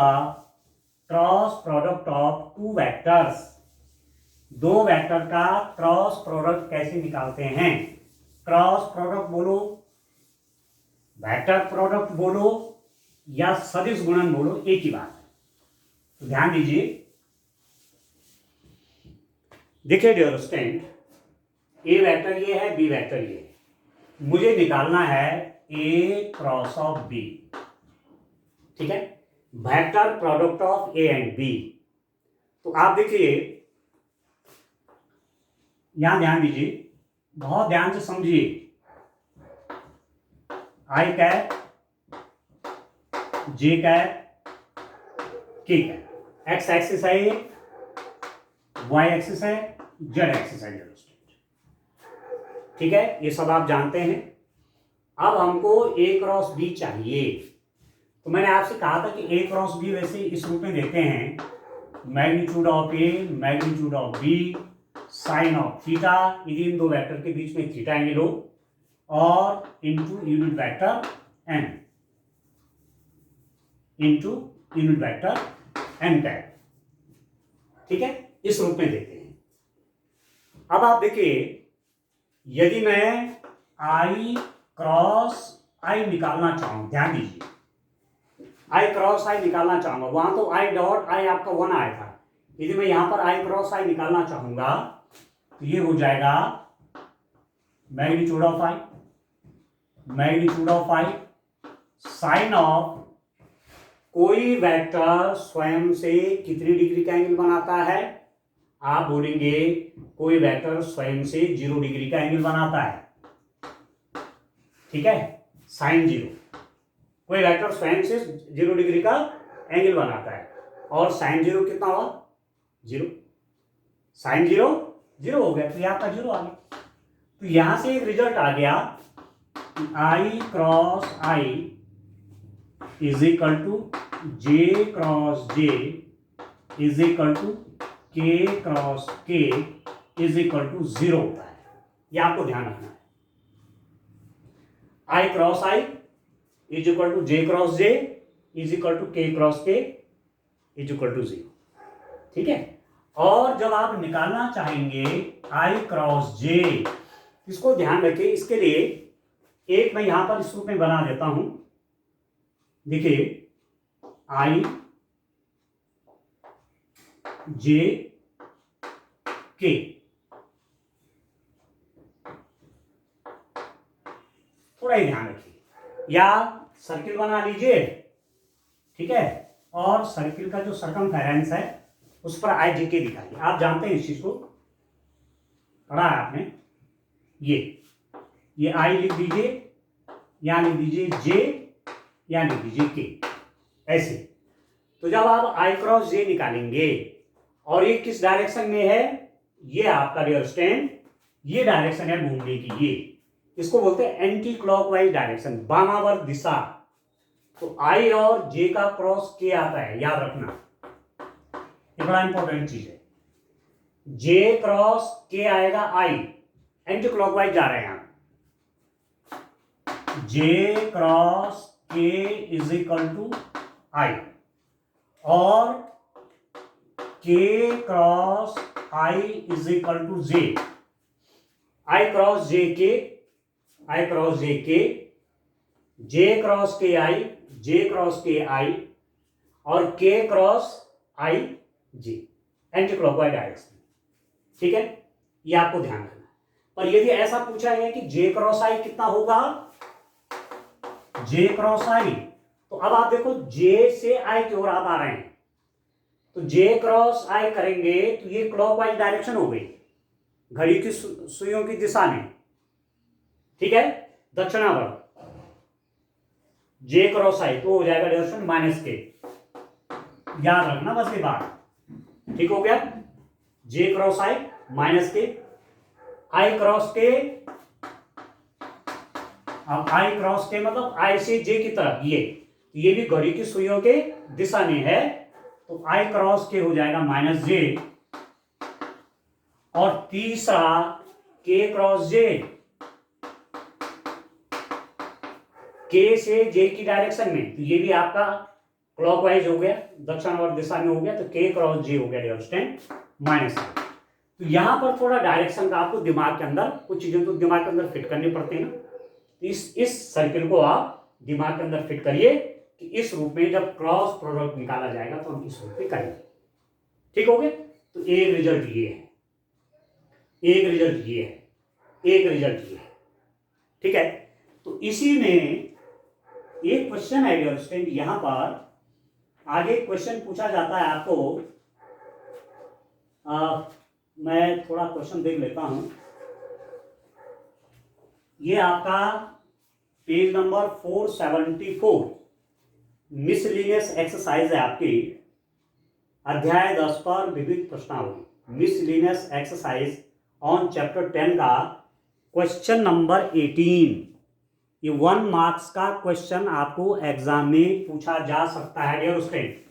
cross product of two vectors? दो वेक्टर का क्रॉस प्रोडक्ट कैसे निकालते हैं? क्रॉस प्रोडक्ट बोलो, वेक्टर प्रोडक्ट बोलो, या सदिश गुणन बोलो, एक ही बात है। तो ध्यान दीजिए, देखिए डियर स्टूडेंट, ए वेक्टर ये है, बी वेक्टर ये है, मुझे निकालना है ए क्रॉस ऑफ बी। ठीक है, vector product of a and b. तो आप देखिए, यहां ध्यान दीजिए, बहुत ध्यान से समझिए। आई कैप, जे कैप, के कैप, एक्स एक्सिस है, वाई एक्सिस है, जेड एक्सिस है। ठीक है, ये सब आप जानते हैं। अब हमको ए क्रॉस बी चाहिए। तो मैंने आपसे कहा था कि ए क्रॉस बी वैसे इस रूप में देते हैं, magnitude of A, magnitude of B, sine of theta, यदि इन दो वेक्टर के बीच में थीटा एंगल हो, और into unit vector n, into unit vector n cap. ठीक है, इस रूप में देते हैं। अब आप देखिए, यदि मैं आई क्रॉस आई निकालना चाहूं, ध्यान दीजिए, आई क्रॉस आई निकालना चाहूंगा, वहां तो आई डॉट आई आपका 1 आया था। यदि मैं यहां पर आई क्रॉस आई निकालना चाहूंगा तो ये हो जाएगा magnitude of i, magnitude of i, sine of, कोई वेक्टर स्वयं से कितनी डिग्री का एंगल बनाता है? आप बोलेंगे कोई वेक्टर स्वयं से 0 डिग्री का एंगल बनाता है। ठीक है, साइन 0, कोई वेक्टर स्वयं से 0 डिग्री का एंगल बनाता है, और साइन 0 कितना हुआ? 0। साइन 0 0 हो गया, तो यहां का 0 आ गया। तो यहां से एक रिजल्ट आ गया, I cross I is equal to J cross J is equal to K cross K is equal to 0 होता है। यह आपको ध्यान रखना है। I cross I is equal to J cross J is equal to K cross K is equal to 0। ठीक है, और जब आप निकालना चाहेंगे आई क्रॉस जे, इसको ध्यान रखिए, इसके लिए एक मैं यहां पर इस रूप में बना देता हूं। देखिए, आई जे के, थोड़ा ही ध्यान रखिए, या सर्किल बना लीजिए। ठीक है, और सर्किल का जो सर्कमफेरेंस है उस पर आई जे के दिखाइए। आप जानते हैं इस चीज को, पढ़ा है आपने। ये आई लिख दीजिए, यहां लिख दीजिए जे, यहां लिख दीजिए के, ऐसे। तो जब आप आई क्रॉस जे निकालेंगे, और ये किस डायरेक्शन में है? ये आपका डियर स्टूडेंट, ये डायरेक्शन है घूमने की, ये इसको बोलते हैं एंटी क्लॉकवाइज डायरेक्शन, वामावर्त दिशा। तो आई और जे का क्रॉस के आता है, याद रखना, ये बड़ा इंपॉर्टेंट चीज है। जे क्रॉस के आएगा, आई एंटी क्लॉकवाइज जा रहे हैं आप, J cross K is equal to I, और K cross I is equal to J. I cross J K, I cross J के, जे क्रॉस के आई, जे क्रॉस के आई, और के क्रॉस आई जे, एंटी क्लॉकवाइज डायरेक्शन। ठीक है, ये आपको ध्यान रखना है। पर यदि ऐसा पूछा गया कि जे क्रॉस आई कितना होगा, जे क्रॉस आई, तो अब आप देखो जे से आई की ओर आप आ रहे हैं, तो जे क्रॉस आई करेंगे तो ये क्लॉकवाइज डायरेक्शन हो गई, घड़ी की सुइयों की दिशा में। ठीक है, दक्षिणावर्त। जे क्रॉस आई तो हो जाएगा डायरेक्शन -के, याद रखना बस ये बात। ठीक हो गया, जे क्रॉस आई -के, आई क्रॉस के अब आई क्रॉस के मतलब आई से जे की तरफ ये भी घड़ी की सुइयों के दिशा में है, तो आई क्रॉस के हो जाएगा -j, और तीसरा k क्रॉस j, k से j की डायरेक्शन में, तो ये भी आपका क्लॉकवाइज हो गया, दक्षिणावर्त दिशा में हो गया, तो k क्रॉस j हो गया डिस्टेंस -। तो यहां पर थोड़ा डायरेक्शन का आपको दिमाग के अंदर कुछ चीजें तो दिमाग के अंदर फिट करनी पड़ती है ना, तो इस सर्किल को आप दिमाग के अंदर फिट करिए कि इस रूप में जब क्रॉस प्रोडक्ट निकाला जाएगा तो हम इस रूप में करेंगे। ठीक हो गया? तो एक रिजल्ट ये है, एक रिजल्ट ये है, एक रिजल्ट ये है। ठीक है? तो इसी में एक क्वेश्चन है डियर स्टूडेंट, यहां पर आगे क्वेश्चन पूछा जाता है आपको। मैं थोड़ा क्वेश्चन देख लेता हूं। ये आपका पेज नंबर 474 मिसलिनियस एक्सरसाइज है आपकी, अध्याय 10 पर विविध प्रश्नावली, मिसलिनियस एक्सरसाइज ऑन चैप्टर 10 का क्वेश्चन नंबर 18। ये 1 मार्क्स का क्वेश्चन आपको एग्जाम में पूछा जा सकता है डियर स्टूडेंट।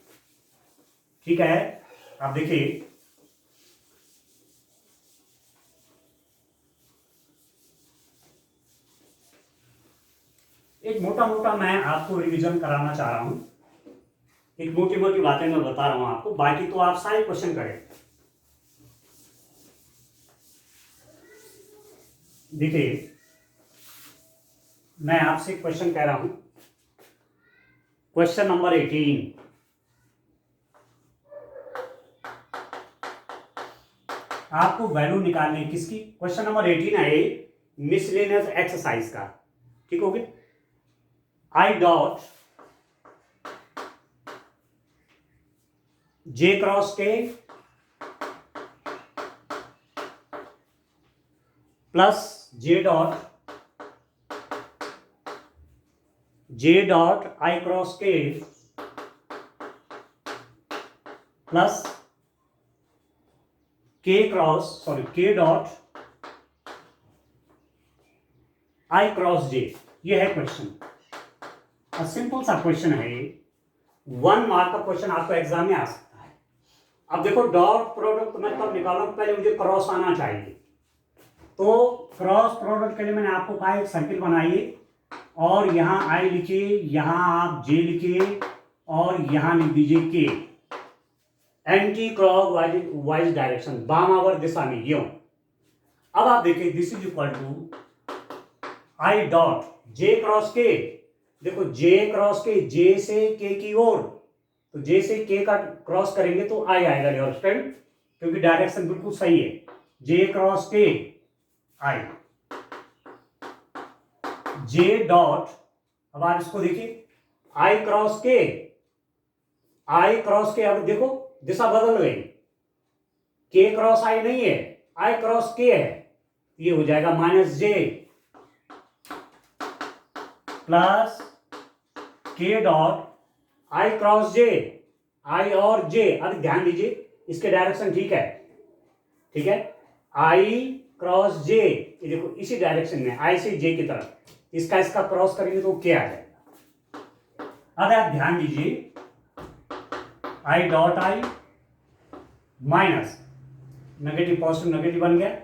ठीक है? आप देखिए, एक मोटा मोटा मैं आपको रिवीजन कराना चाह रहा हूं, एक मोटी मोटी बातें मैं बता रहा हूं आपको, बाकी तो आप सारे क्वेश्चन करें। देखिए, मैं आपसे क्वेश्चन कह रहा हूं, क्वेश्चन नंबर 18। आपको वैल्यू निकालनी है किसकी? क्वेश्चन नंबर 18 है मिसलेनियस एक्सरसाइज का। ठीक हो गया? आई डॉट जे क्रॉस के plus J dot I cross के प्लस के डॉट आई क्रॉस जे। ये है क्वेश्चन, सिंपल सा क्वेश्चन है, 1 मार्क का क्वेश्चन आपको एग्जाम में आ सकता है। अब देखो, डॉट प्रोडक्ट मैं तब निकालूं, पहले मुझे क्रॉस आना चाहिए, तो क्रॉस प्रोडक्ट के लिए मैंने आपको कहा एक सर्किल बनाइए, और यहां आई लिखिए, यहां आप जे लिखिए, और यहां लिख दीजिए के, एंटी क्लॉक वाइज डायरेक्शन, वामावर्त दिशा में यूं। अब आप देखिए, this is equal to i dot j cross k. देखो, जे क्रॉस के, जे से के की ओर, तो जे से के का क्रॉस करेंगे तो आई आएगा डियर स्टूडेंट, क्योंकि डायरेक्शन बिल्कुल सही है। जे क्रॉस के आई, जे डॉट, अब आप इसको देखिए, आई क्रॉस के, अब देखो दिशा बदल गई, के क्रॉस आई नहीं है, आई क्रॉस के है, ये हो जाएगा -j प्लस के डॉट आई क्रॉस जे, आई और जे। अब ध्यान दीजिए, इसके डायरेक्शन ठीक है, ठीक है, आई क्रॉस जे, ये देखो इसी डायरेक्शन में, आई से जे की तरफ, इसका क्रॉस करेंगे तो क्या आ जाएगा। अब आप ध्यान दीजिए, I dot I minus negative positive negative बन गया,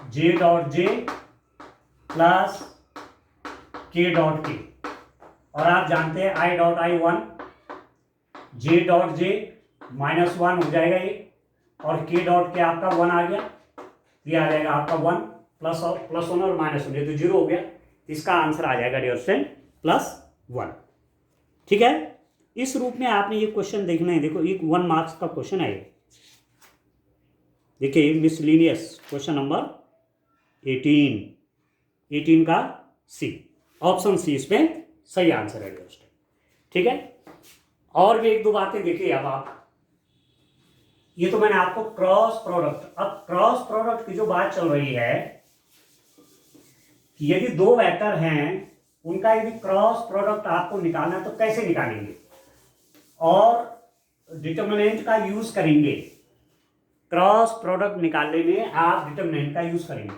जे डॉट जे प्लस के डॉट के, और आप जानते हैं I dot I 1, J dot J -1 हो जाएगा ये, और के डॉट के आपका 1 आ गया, ये आ जाएगा आपका 1, प्लस 1 और -1, ये तो 0 हो गया, इसका आंसर आ जाएगा डियर स्टूडेंट +1। ठीक है? इस रूप में आपने ये क्वेश्चन देखना है। देखो, एक 1 मार्क्स का क्वेश्चन है, देखिए मिसलिनियस क्वेश्चन नंबर 18 का सी, ऑप्शन सी इसमें सही आंसर है दोस्तों। ठीक है? और भी 1-2 बातें देखिए। अब आप, ये तो मैंने आपको क्रॉस प्रोडक्ट, अब क्रॉस प्रोडक्ट की जो बात चल रही है, कि यदि 2 वेक्टर हैं, उनका यदि क्रॉस प्रोडक्ट आपको निकालना है तो कैसे निकालेंगे, और डिटर्मिनेंट का यूज करेंगे। क्रॉस प्रोडक्ट निकालने में आप डिटर्मिनेंट का यूज करेंगे।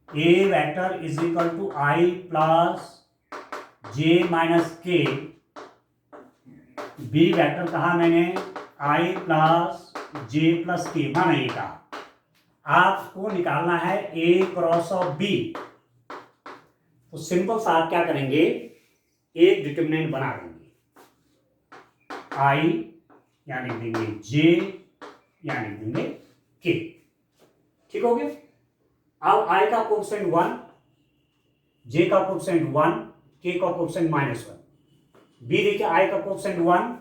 A vector is equal to I plus J minus K, B vector कहा मैंने आई प्लस जे प्लस के, माना ये कहा। आपको निकालना है ए क्रॉस ऑफ बी। तो सिंपल सा आप क्या करेंगे, एक डिटरमिनेंट बना देंगे, आई यानी देंगे जे यानी देंगे के। ठीक हो गया। अब आई का कोएफिशिएंट 1, जे का कोएफिशिएंट 1, के का कोएफिशिएंट -1। बी देखिए, आई का कोएफिशिएंट 1,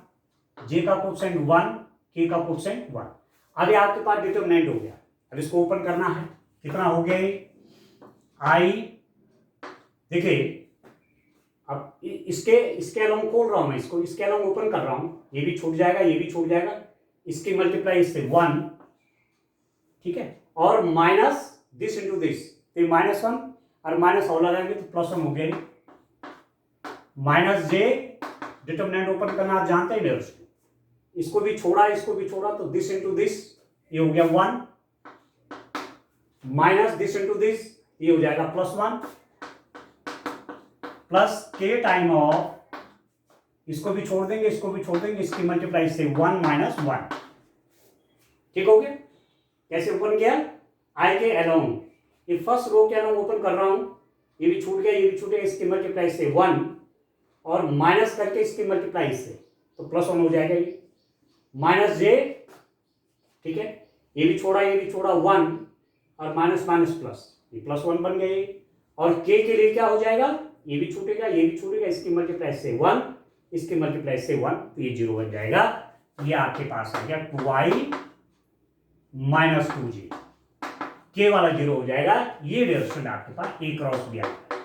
जे का कोएफिशिएंट 1, के का कोएफिशिएंट 1। अभी आपके पास डिटरमिनेंट हो गया। अब इसको ओपन करना है। कितना हो गया ये? आई देखिए, अब इसके अलोंग खोल रहा हूं मैं, इसको इसके अलोंग ओपन कर रहा हूं, ये भी छूट जाएगा, ये भी छूट जाएगा, इसकी मल्टीप्लाई इससे 1, ठीक है, और माइनस दिस इंटू दिस, तो -1 और माइनस और लगाएंगे तो +1 हो गया। माइनस जे, डिटरमिनेंट ओपन करना आप जानते हैं, इसको भी छोड़ा, इसको भी छोड़ा, तो दिस इंटू दिस, ये हो गया 1, माइनस दिस इंटू दिस, ये हो जाएगा +1, प्लस के टाइम ऑफ, इसको भी छोड़ देंगे, इसको भी छोड़ देंगे, इसकी मल्टीप्लाई से 1 - 1। ठीक हो गया। कैसे ओपन किया? आई के अलोंग, ये फर्स्ट रो के अलोंग ओपन कर रहा हूं, ये भी छूट गया, ये भी छूटेगा, इसकी मल्टीप्लाई से 1 और माइनस करके इसकी मल्टीप्लाई से, तो +1 हो जाएगा ये, माइनस जे, ठीक है, ये भी छोड़ा, ये भी छोड़ा, 1 और माइनस माइनस प्लस, ये +1 बन गए। और के लिए क्या हो जाएगा? ये भी छूटेगा, ये भी छूटेगा, इसकी मल्टीप्लाई से 1, इसकी मल्टीप्लाई से 1, तो ये 0 बन जाएगा। ये आपके पास आ गया 2i - 2j, के वाला 0 हो जाएगा। ये डायरेक्शन आपके पास ए क्रॉस बी आएगा।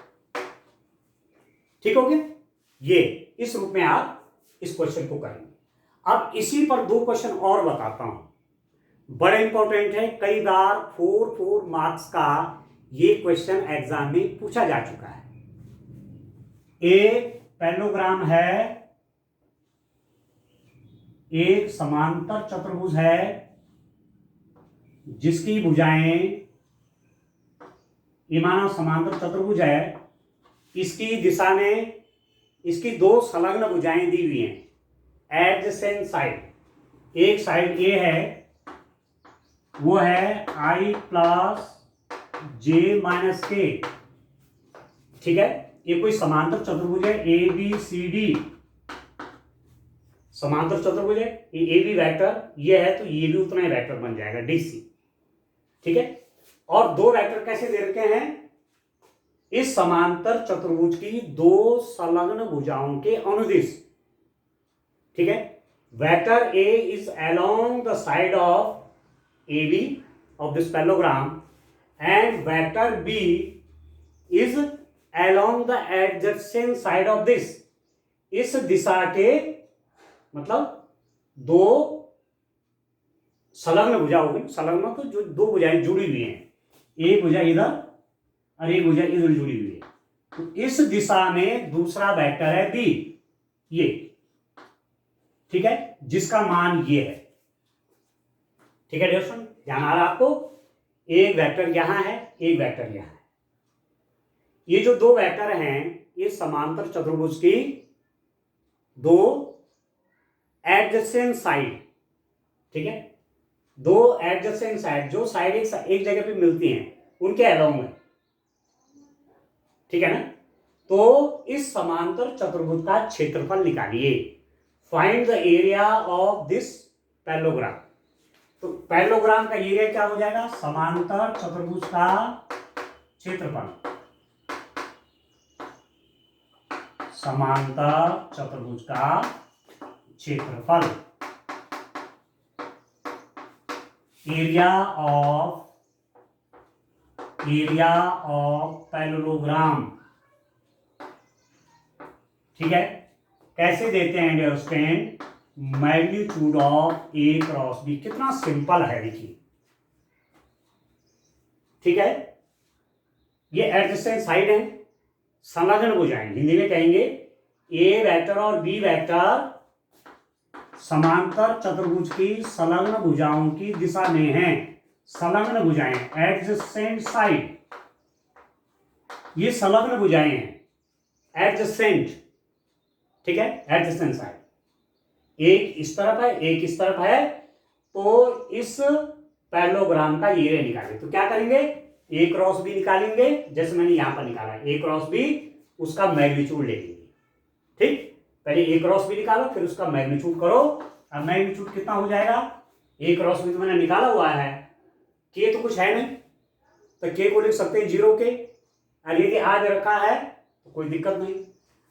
ठीक हो गया। ये इस रूप में आप इस क्वेश्चन को करेंगे। अब इसी पर 2 क्वेश्चन और बताता हूं, बड़े इंपॉर्टेंट है, कई बार 4 मार्क्स का ये क्वेश्चन एग्जाम में पूछा जा चुका है। एक पैरेललोग्राम है, एक समांतर चतुर्भुज है जिसकी भुजाएं, ये माना समांतर चतुर्भुज है, इसकी दिशा में इसकी 2 संलग्न भुजाएं दी हुई हैं, एडजेसेंट साइड। एक साइड ए है, वो है i + j - k, ठीक है। ये कोई समांतर चतुर्भुज है, ए बी सी डी समांतर चतुर्भुज है, ये ए बी वेक्टर ये है, तो ये भी उतना ही वेक्टर बन जाएगा DC, ठीक है। और 2 वेक्टर कैसे दे रखे हैं? इस समांतर चतुर्भुज की 2 संलग्न भुजाओं के अनुदिश, ठीक है। Vector a is along the side of AB of this parallelogram and vector B is along the adjacent side of this। इस दिशा के मतलब 2 संलग्न भुजा होगी, संलग्न तो जो 2 भुजाएं जुड़ी हुई हैं, एक भुजा इधर और एक भुजा इधर जुड़ी हुई है, तो इस दिशा में दूसरा वेक्टर है B, ये, ठीक है, जिसका मान ये है। ठीक है दोस्तों, ध्यान आ रहा आपको? एक वेक्टर यहां है, एक वेक्टर यहां है। ये जो 2 वेक्टर हैं, ये समांतर चतुर्भुज की 2 एडजेसेंट साइड, ठीक है, 2 एडजेसेंट साइड, जो साइड एक जगह पे मिलती हैं, उनके अलोंग है, ठीक है ना। तो इस समांतर चतुर्भुज का क्षेत्रफल निकालिए, find the area of this parallelogram. तो पैरेललोग्राम का एरिया क्या हो जाएगा? समांतर चतुर्भुज का क्षेत्रफल, समांतर चतुर्भुज का क्षेत्रफल, एरिया ऑफ पैरेललोग्राम, ठीक है। कैसे देते हैं understand? Magnitude of a cross b. कितना सिंपल है, देखिए, ठीक है। ये एडजेसेंट साइड है, संलग्न भुजाएं, हिंदी में कहेंगे ए वेक्टर और बी वेक्टर समांतर चतुर्भुज की संलग्न भुजाओं की दिशा में हैं, संलग्न भुजाएं, एडजेसेंट साइड, ये संलग्न भुजाएं हैं, एडजेसेंट, ठीक है, एडजेसेंट साइड, एक इस तरफ है एक इस तरफ है, तो इस पैरेललोग्राम का एरिया निकालेंगे। तो क्या करेंगे, ए क्रॉस बी निकालेंगे, जैसे मैंने यहां पर निकाला ए क्रॉस बी, उसका मैग्नीट्यूड ले लेंगे। ठीक, पहले ए क्रॉस बी निकालो, फिर उसका मैग्नीट्यूड करो। अब मैग्नीट्यूड कितना हो जाएगा, ए क्रॉस बी तो मैंने निकाला हुआ है, के तो कुछ है नहीं, तो के को लिख सकते हैं 0 के, और यदि आज रखा है तो कोई दिक्कत नहीं।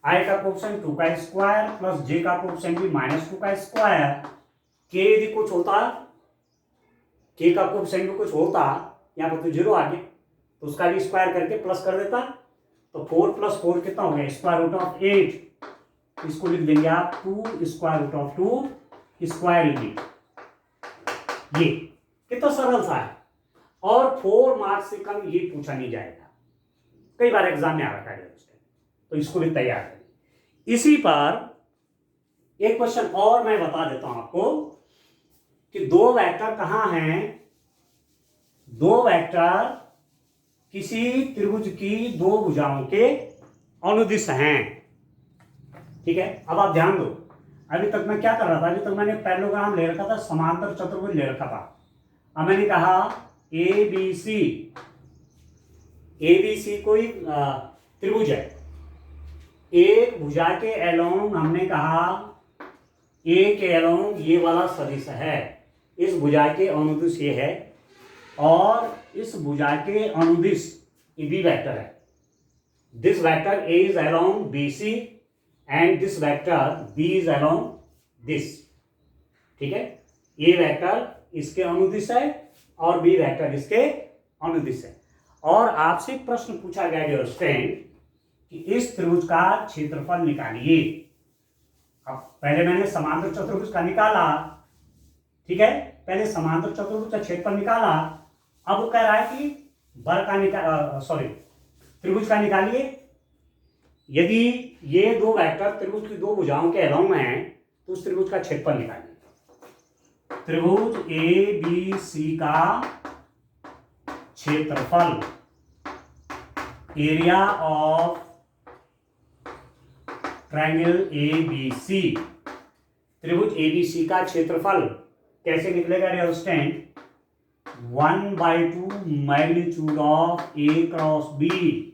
आई का कोएफिशिएंट 2 का स्क्वायर प्लस जे का कोएफिशिएंट भी -2 का स्क्वायर। के यदि कुछ होता, के का कोएफिशिएंट भी कुछ होता, यहाँ पर तो 0 आ गया, तो उसका भी स्क्वायर करके प्लस कर देता, तो 4 + 4 कितना हो गया, स्क्वायर रूट ऑफ 8। इसको लिख देंगे आप 2 square root of 2 square unit. ये कितना सरल सा है, और 4 मार्क्स से कम ये पूछा नहीं जाएगा, कई बार एग्जाम में आ रखा है, तो इसको भी तैयार करें। इसी पर एक क्वेश्चन और मैं बता देता हूं आपको कि दो वेक्टर कहां हैं, दो वेक्टर किसी त्रिभुज की दो भुजाओं के अनुदिश हैं। ठीक है, अब आप ध्यान दो, अभी तक मैं क्या कर रहा था, अभी तक मैंने पैरेललोग्राम ले रखा था, समांतर चतुर्भुज ले रखा था। अब मैंने कहा ए बी सी कोई त्रिभुज है, एक भुजा के एलोंग हमने कहा ए के एलोंग ये वाला सदिश है, इस भुजा के अनुदिश ये है, और इस भुजा के अनुदिश ये बी वेक्टर है। This vector a is along b c and this vector b is along this. ठीक है, ए वेक्टर इसके अनुदिश है और बी वेक्टर इसके अनुदिश है। और आपसे प्रश्न पूछा गया डियर स्टूडेंट कि इस त्रिभुज का क्षेत्रफल निकालिए। अब पहले मैंने समांतर चतुर्भुज का निकाला, ठीक है, पहले समांतर चतुर्भुज का क्षेत्रफल निकाला। अब वो कह रहा है कि त्रिभुज का निकालिए। यदि ये दो वेक्टर त्रिभुज की दो भुजाओं के अलोंग में हैं तो उस त्रिभुज का क्षेत्रफल निकालिए। त्रिभुज ए बी सी का क्षेत्रफल, area of triangle a b c, त्रिभुज ए बी सी का क्षेत्रफल कैसे निकलेगा dear student, 1/2 magnitude of a cross b.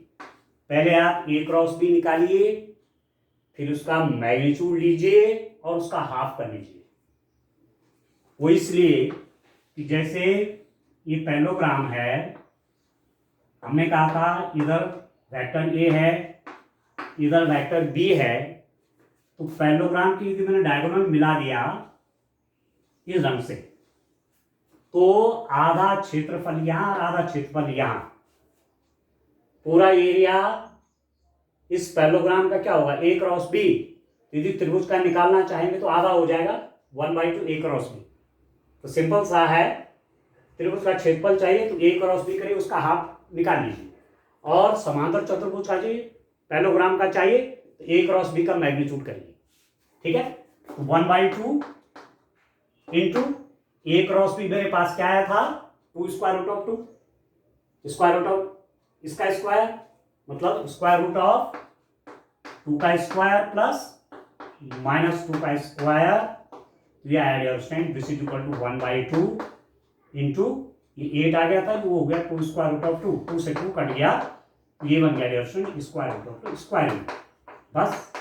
पहले आप ए क्रॉस बी निकालिए, फिर उसका मैग्नीट्यूड लीजिए और उसका हाफ कर लीजिए। वो इसलिए कि जैसे ये पैरेललोग्राम है, हमने कहा था इधर वेक्टर ए है इधर वेक्टर बी है, तो पैरेललोग्राम की यदि मैंने डायगोनल मिला दिया इस ढंग से, तो आधा क्षेत्रफल यहां और आधा क्षेत्रफल यहां, पूरा एरिया इस पैरेललोग्राम का क्या होगा, ए क्रॉस बी। यदि त्रिभुज का निकालना चाहेंगे तो आधा हो जाएगा 1/2 ए क्रॉस बी। तो सिंपल सा है, त्रिभुज का क्षेत्रफल चाहिए तो ए क्रॉस बी करिए, उसका हाफ निकाल लीजिए। और समांतर चतुर्भुज का चाहिए, पैरेललोग्राम का चाहिए तो ए क्रॉस बी का मैग्नीट्यूड करिए। ठीक है, तो 1/2 इंटू ए क्रॉस बी मेरे पास क्या आया था, 2 square root of 2, square root of इसका स्क्वायर मतलब स्क्वायर रूट ऑफ 2 का स्क्वायर प्लस -2 का स्क्वायर। ये आया dear student, this is equal to 1/2 into ये 8 आ गया था, वो हो गया 2 स्क्वायर रूट ऑफ 2, 2 से 2 कट गया, ये बन गया dear student square root of 2 square root. बस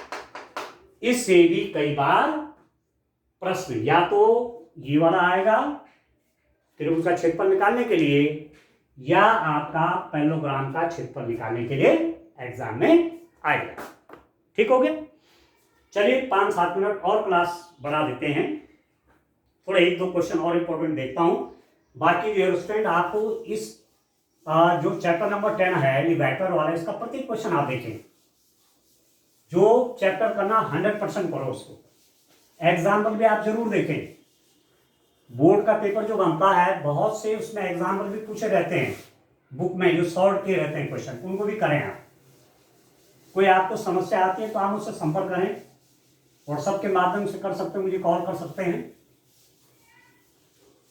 इससे भी कई बार प्रश्न या तो ये वाला आएगा त्रिभुज का क्षेत्रफल निकालने के लिए, या आपका पैरेललोग्राम का क्षेत्रफल निकालने के लिए एग्जाम में आएगा। ठीक हो गया, चलिए 5-7 मिनट और क्लास बढ़ा देते हैं, थोड़ा 1-2 क्वेश्चन और इंपॉर्टेंट देखता हूं। बाकी डियर स्टूडेंट आपको इस जो चैप्टर नंबर 10 है ये वेक्टर वाला, इसका प्रत्येक क्वेश्चन आप देखें, जो चैप्टर करना 100% करो उसको, एग्जाम्पल भी आप जरूर देखें। बोर्ड का पेपर जो बनता है बहुत से उसमें एग्जाम्पल भी पूछे रहते हैं बुक में, जो सॉल्व किए रहते हैं क्वेश्चन, उनको भी करें आप। कोई आपको समस्या आती है तो आप मुझसे संपर्क करें, व्हाट्सएप के माध्यम से कर सकते हैं, मुझे कॉल कर सकते हैं।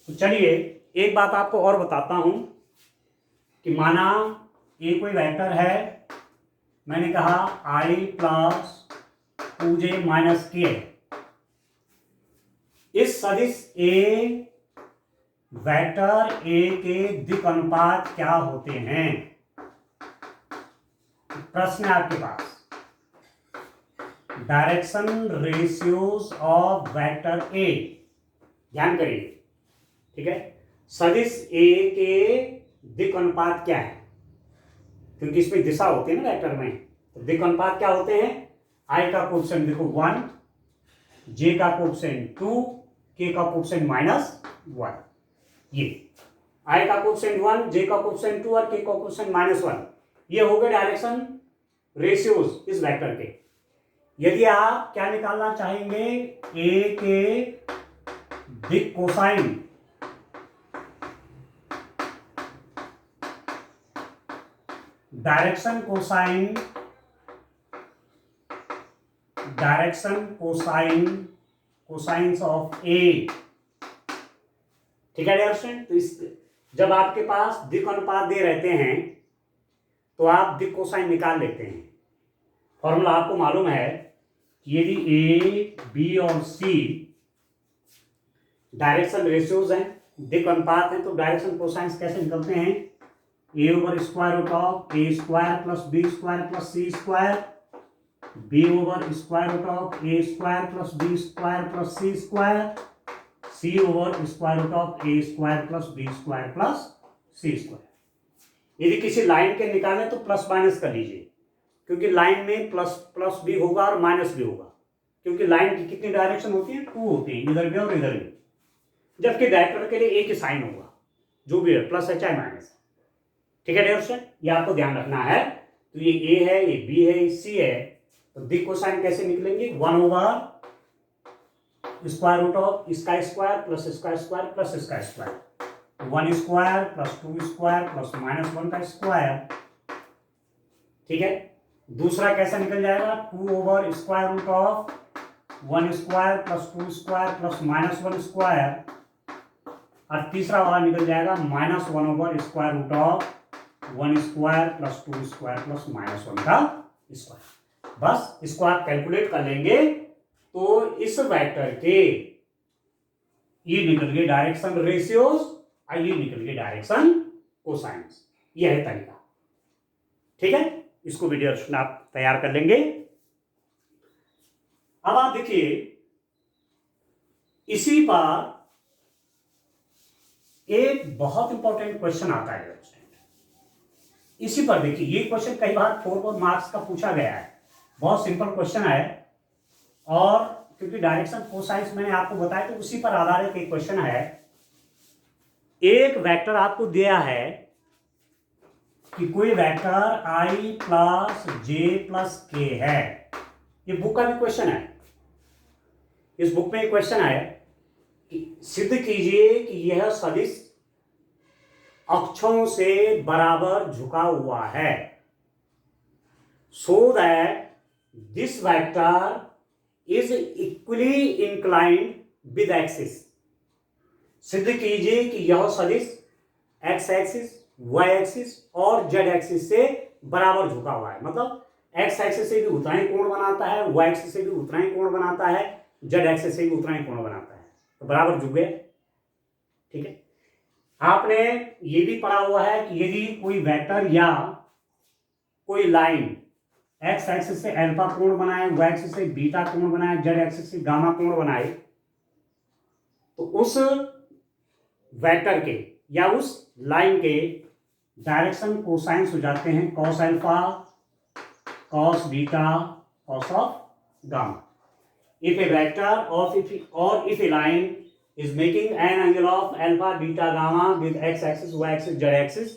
तो चलिए एक बात आपको और बताता हूं कि माना ये कोई वेक्टर है मैंने कहा I plus 2j minus k, इस सदिश A वेक्टर A के दिक् अनुपात क्या होते हैं? प्रश्न है आपके पास, direction ratios of vector A, ध्यान करिए, ठीक है। सदिश A के दिक् अनुपात क्या है? क्योंकि इसमें दिशा होती है ना वेक्टर में, तो दिक् अनुपात क्या होते हैं? I का कोएफिशिएंट देखो 1, J का कोएफिशिएंट 2, K का कोएफिशिएंट -1। ये I का कोएफिशिएंट 1, J का कोएफिशिएंट 2 और K का कोएफिशिएंट -1, ये हो गए डायरेक्शन रेशियोज इस वेक्टर के। यदि आप क्या निकालना चाहेंगे? A के दिक् cosine, direction cosines of A, ठीक है डियर स्टूडेंट। तो इस जब आपके पास दिक् अनुपात दे रहते हैं तो आप दिक् कोसाइन निकाल लेते हैं। फॉर्मूला आपको मालूम है कि यदि A, B और C डायरेक्शन रेशियोज हैं, दिक् अनुपात हैं, तो डायरेक्शन कोसाइंस कैसे निकलते हैं? A over square root of A square plus B square plus C square, B over square root of A square plus B square plus C square, C over square root of A square plus B square plus C square. यदि किसी line के निकालें तो plus minus कर लीजिए, क्योंकि line में plus भी होगा और माइनस भी होगा, क्योंकि लाइन की कितनी डायरेक्शन होती है? 2 होती है, इधर भी और इधर भी। जबकि वेक्टर के लिए एक ही साइन होगा, जो भी है, प्लस है चाहे माइनस है, ठीक है डियर स्टूडेंट, ये आपको ध्यान रखना है। तो ये A है, ये B है, ये C है, तो दिक् कोसाइन कैसे निकलेंगे? 1 ओवर स्क्वायर रूट ऑफ इसका स्क्वायर प्लस इसका स्क्वायर प्लस इसका square, 1 square plus 2 square plus -1 का स्क्वायर, ठीक है। दूसरा कैसा निकल जाएगा? 2 over square root of 1 square plus 2 square plus -1 square, और तीसरा वाला निकल जाएगा -1 over square root of 1 square plus 2 square plus -1 का स्क्वायर। बस इसको आप कैलकुलेट कर लेंगे तो इस वेक्टर के ये निकल गए डायरेक्शन रेशियोज और ये निकल गए डायरेक्शन कोसाइंस। ये है तरीका, ठीक है। इसको वीडियो आप तैयार कर लेंगे। अब आप देखिए, इसी पर एक बहुत इंपॉर्टेंट क्वेश्चन आता है। इसी पर देखिए, ये क्वेश्चन कई बार 4 मार्क्स का पूछा गया है, बहुत सिंपल क्वेश्चन है, और क्योंकि डायरेक्शन कोसाइंस मैंने आपको बताया तो उसी पर आधारित एक क्वेश्चन है। एक वेक्टर आपको दिया है कि कोई vector I plus J plus K है, ये बुक का भी क्वेश्चन है। इस बुक में एक क्वेश्चन है कि सिद्ध कीजिए कि यह सदिश अक्षों से बराबर झुका हुआ है, so that this vector is equally inclined with axis. सिद्ध कीजिए कि यह सदिश एक्स एक्सिस, वाई एक्सिस और जेड एक्सिस से बराबर झुका हुआ है। मतलब एक्स एक्सिस से भी उतना ही कोण बनाता है, वाई एक्सिस से भी उतना ही कोण बनाता है, जेड एक्सिस से भी उतना ही कोण बनाता है, तो बराबर झुक गए, ठीक है। आपने ये भी पढ़ा हुआ है कि यदि कोई वेक्टर या कोई लाइन एक्स एक्सिस से अल्फा कोण बनाए, वाई एक्सिस से बीटा कोण बनाए, जेड एक्सिस से गामा कोण बनाए, तो उस वेक्टर के या उस लाइन के डायरेक्शन कोसाइंस हो जाते हैं cos alpha, cos beta, cos of gamma. If A vector और if A line is making an angle of alpha, beta, gamma with x axis, y axis, z axis,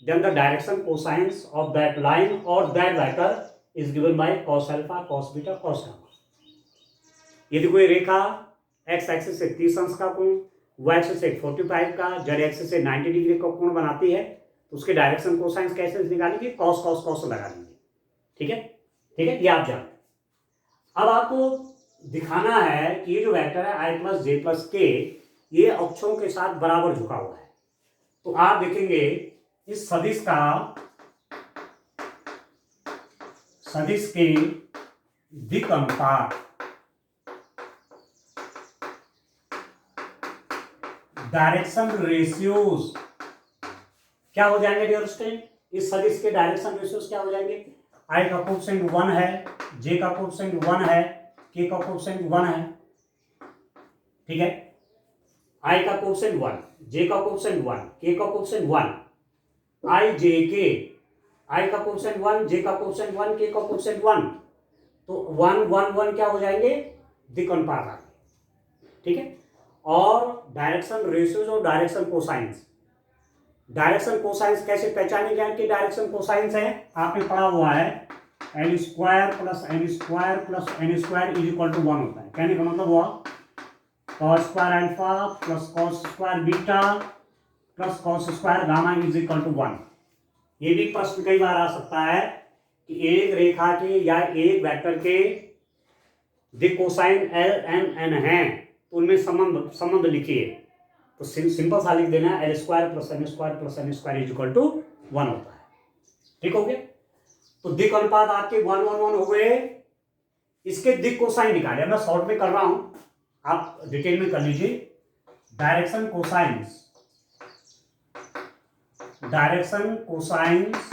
then the direction cosines of that line or that vector is given by cos alpha, cos beta, cos gamma. यदि कोई रेखा x axis से 30 अंश का कोण, y axis से 45 का, z axis से 90 degree का कोण बनाती है, तो उसके डायरेक्शन कोसाइंस कैसे निकालेंगे? cos cos cos लगा लेंगे, ठीक है, ठीक है, ये आप जानते हैं। अब आपको दिखाना है कि ये जो वेक्टर है I plus J plus K, ये अक्षों के साथ बराबर झुका हुआ है। तो आप देखेंगे इस सदिश का सदिश के दिक् अनुपात डायरेक्शन रेशियोज क्या हो जाएंगे डियर स्टूडेंट? इस सदिश के डायरेक्शन रेशियोज क्या हो जाएंगे? आई का कोएफिशिएंट 1 है, जे का कोएफिशिएंट 1 है, के का कोएफिशिएंट 1 है, ठीक है। आई का कोएफिशिएंट 1, जे का कोएफिशिएंट 1, के का कोएफिशिएंट 1, आई जे के, आई का कोएफिशिएंट 1, जे का कोएफिशिएंट 1, के का कोएफिशिएंट 1, तो 1 1 1 क्या हो जाएंगे? दिक् अनुपात आ गए, ठीक है। और डायरेक्शन रेशियोज और डायरेक्शन कोसाइंस, डायरेक्शन कोसाइंस कैसे पहचानेंगे कि डायरेक्शन कोसाइंस है? आपने पढ़ा हुआ है l square plus N square plus N square is equal to 1 होता है। कहने का मतलब हुआ cos square alpha plus cos square beta plus cos square gamma is equal to 1। ये भी प्रश्न कई बार आ सकता है कि एक रेखा के या एक वेक्टर के दिक् कोसाइन एल एम एन है तो उनमें संबंध लिखिए, तो सिंपल सा लिख देना L square plus N square is equal to 1 होता है, ठीक हो गया। तो दिक् अनुपात आपके 1 1 1 हो गए। इसके दिक् कोसाइन निकाले, मैं शॉर्ट में कर रहा हूं, आप डिटेल में कर लीजिए। Direction cosines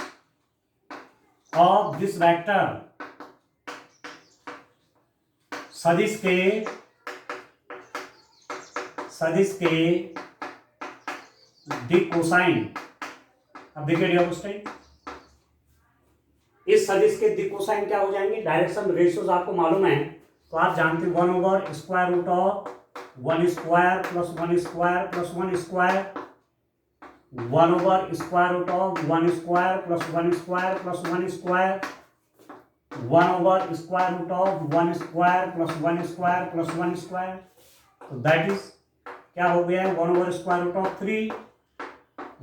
of this vector सदिश के दिक् कोसाइन। अब देखिए डियर स्टूडेंट, इस सदिश के दिक् कोसाइन क्या हो जाएंगे? डायरेक्शन रेशियोज आपको मालूम है तो आप जानते हैं 1 over square root of 1 square plus 1 square plus 1 square, 1 over square root of 1 square plus 1 square plus 1 square, 1 over square root of 1 square plus 1 square plus 1 square, तो दैट इज क्या हो गया है? 1 over square root of 3,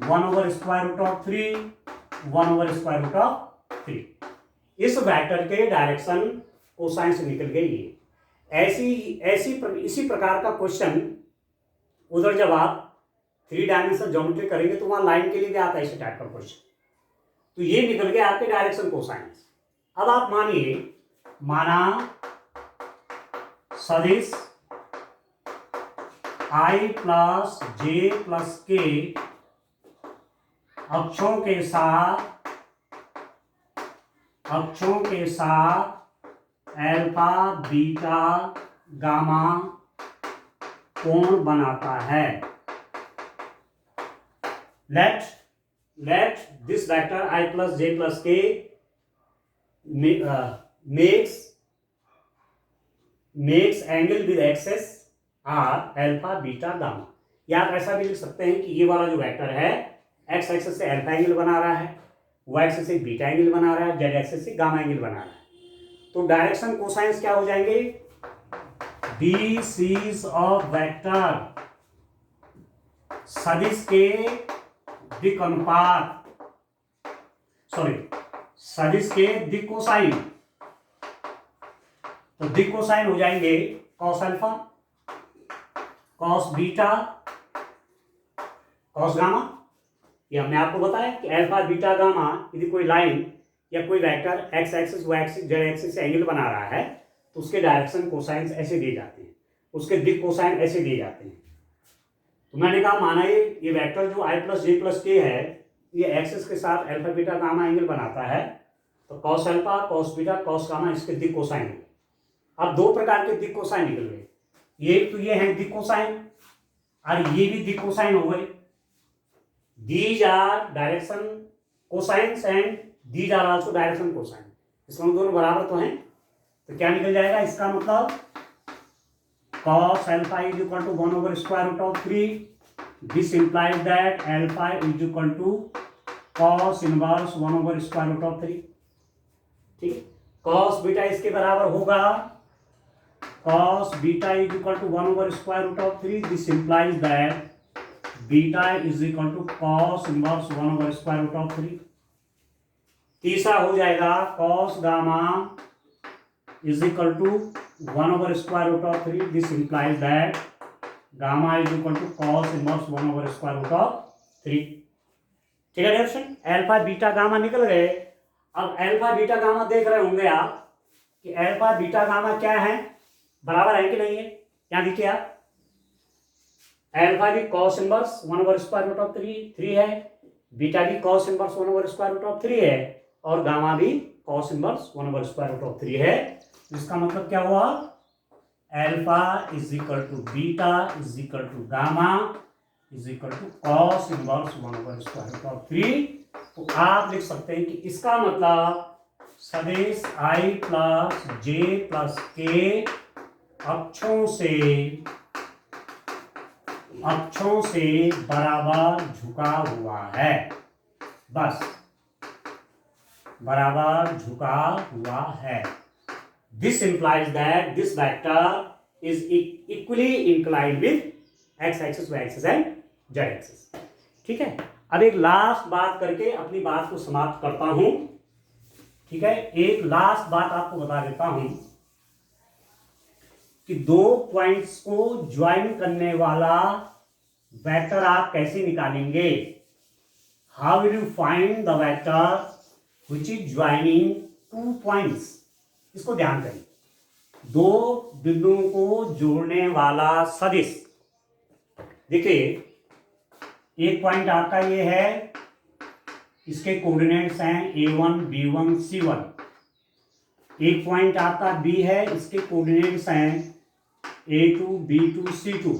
1 over square root of 3, 1 over square root of 3। इस vector के direction cosine से निकल गई है। इसी प्रकार का क्वेश्चन उधर जब आप 3 डायमेंशनल ज्योमेट्री करेंगे तो वहां लाइन के लिए भी आता है इसी टाइप का क्वेश्चन। तो ये निकल गया आपके डायरेक्शन कोसाइंस। अब आप माना सदिश आई प्लस जे प्लस के अक्षों के साथ अल्फा बीटा गामा कोण बनाता है। Let this vector I plus J plus के makes angle with axis are alpha beta gamma. या आप ऐसा भी लिख सकते हैं कि ये वाला जो वेक्टर है एक्स एक्सिस से अल्फा एंगल बना रहा है, वाई एक्सिस से बीटा एंगल बना रहा है, जेड एक्सिस से गामा एंगल बना रहा है। तो डायरेक्शन कोसाइंस क्या हो जाएंगे? दिस इज अ वेक्टर सदिश के दिक् अनुपात, सदिश के दिक् कोसाइन। तो दिक् कोसाइन हो जाएंगे cos alpha, cos beta, cos gamma. ये हमने आपको बताया कि अल्फा बीटा गामा यदि कोई लाइन या कोई vector X axis Y axis Z axis से एंगल बना रहा है तो उसके डायरेक्शन कोसाइंस ऐसे दिए जाते हैं, उसके दिक् कोसाइन ऐसे दिए जाते हैं। तो मैंने कहा माना ये वेक्टर जो आई प्लस जे प्लस के है ये एक्सिस के साथ अल्फा बीटा गामा एंगल बनाता है, तो cos alpha cos beta cos gamma इसके दिक् कोसाइन है। अब 2 प्रकार के दिक् कोसाइन निकल गए, एक तो ये है दिक् कोसाइन और ये भी दिक् कोसाइन हो गए। These are direction cosines and these are also direction cosine. इसमें दोनों बराबर तो हैं, तो क्या निकल जाएगा? इसका मतलब cos alpha is equal to 1 over square root of 3. This implies that alpha is equal to cos inverse 1 over square root of 3. ठीक है, cos बीटा इसके बराबर होगा cos beta is equal to 1 over square root of 3. This implies that beta is equal to cos inverse 1 over square root of 3. तीसरा हो जाएगा cos gamma is equal to 1 over square root of 3. This implies that gamma is equal to cos inverse 1 over square root of 3. ठीक है dear student, alpha beta gamma निकल गए। अब alpha beta gamma देख रहे होंगे आप कि अल्फा बीटा गामा क्या है, बराबर है कि नहीं है। यहाँ देखिए आप, अल्फा भी cos इनवर्स 1/√3 है, बीटा भी cos इनवर्स 1/√3 है, और गामा भी cos इनवर्स 1/√3 है। इसका मतलब क्या हुआ, alpha is equal to beta is equal to gamma is equal to cos inverse 1/√3। तो आप लिख सकते हैं कि इसका मतलब सदिश i प्लस जे प्लस के अक्षों से बराबर झुका हुआ है, बस बराबर झुका हुआ है। This implies that this vector is equally inclined with X axis Y axis and Z axis. ठीक है, अब एक लास्ट बात करके अपनी बात को समाप्त करता हूं। ठीक है, एक लास्ट बात आपको बता देता हूं कि दो पॉइंट्स को ज्वाइन करने वाला वेक्टर आप कैसे निकालेंगे। How will you find the vector which is joining two points. इसको ध्यान करें, दो बिंदुओं को जोड़ने वाला सदिश। देखिए, एक पॉइंट आपका ये है, इसके कोऑर्डिनेट्स हैं a1 b1 c1। एक पॉइंट आपका b है, इसके कोऑर्डिनेट्स हैं a2 b2 c2।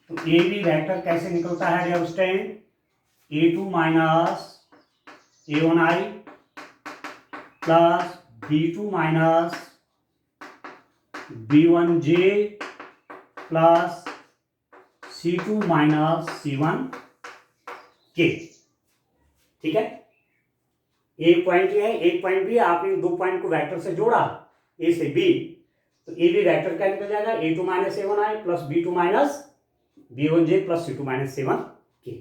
तो ए बी वेक्टर कैसे निकलता है dear student, a2 minus a1i plus b2 minus b1j plus c2 minus c1k। ठीक है, एक पॉइंट ये है, एक पॉइंट भी, आपने दो पॉइंट को वेक्टर से जोड़ा ए से बी, तो ए बी वेक्टर क्या निकल जाएगा, a2 minus a1i plus b2 minus b1j plus c2 minus c1k।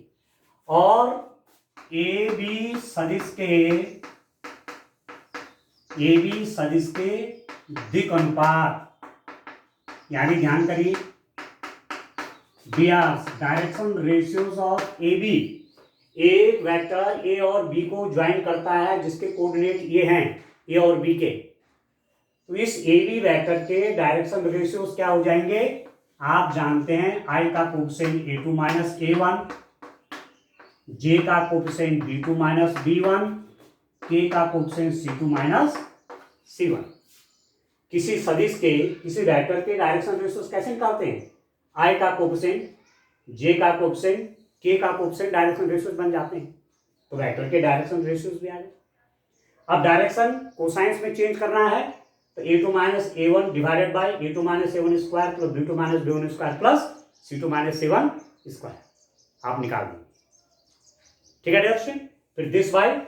और ए बी सदिश के दिक् अनुपात, यानी ध्यान करिए, direction ratios of A B. एक वेक्टर ए और बी को ज्वाइन करता है जिसके कोऑर्डिनेट ये हैं ए और बी के। तो इस ए बी वेक्टर के डायरेक्शन रेशियोज क्या हो जाएंगे, आप जानते हैं, आई का कोएफिशिएंट a2 माइनस a1, जे का कोएफिशिएंट b2 माइनस b1, के का कोएफिशिएंट c2 माइनस c1। किसी सदिश के, किसी वेक्टर के डायरेक्शन रेशियोज कैसे निकालते हैं, आई का कोएफिशिएंट, जे का कोएफिशिएंट, के का कोएफिशिएंट डायरेक्शन रेशियोज बन जाते हैं। तो वेक्टर के डायरेक्शन रेशियोज भी आ गए। अब डायरेक्शन कोसाइंस में चेंज करना है, तो a2 minus a1 divided by a2 minus a1 square plus b2 minus b1 square plus c2 minus c1 square आप निकाल देंगे। ठीक है डियर, फिर this by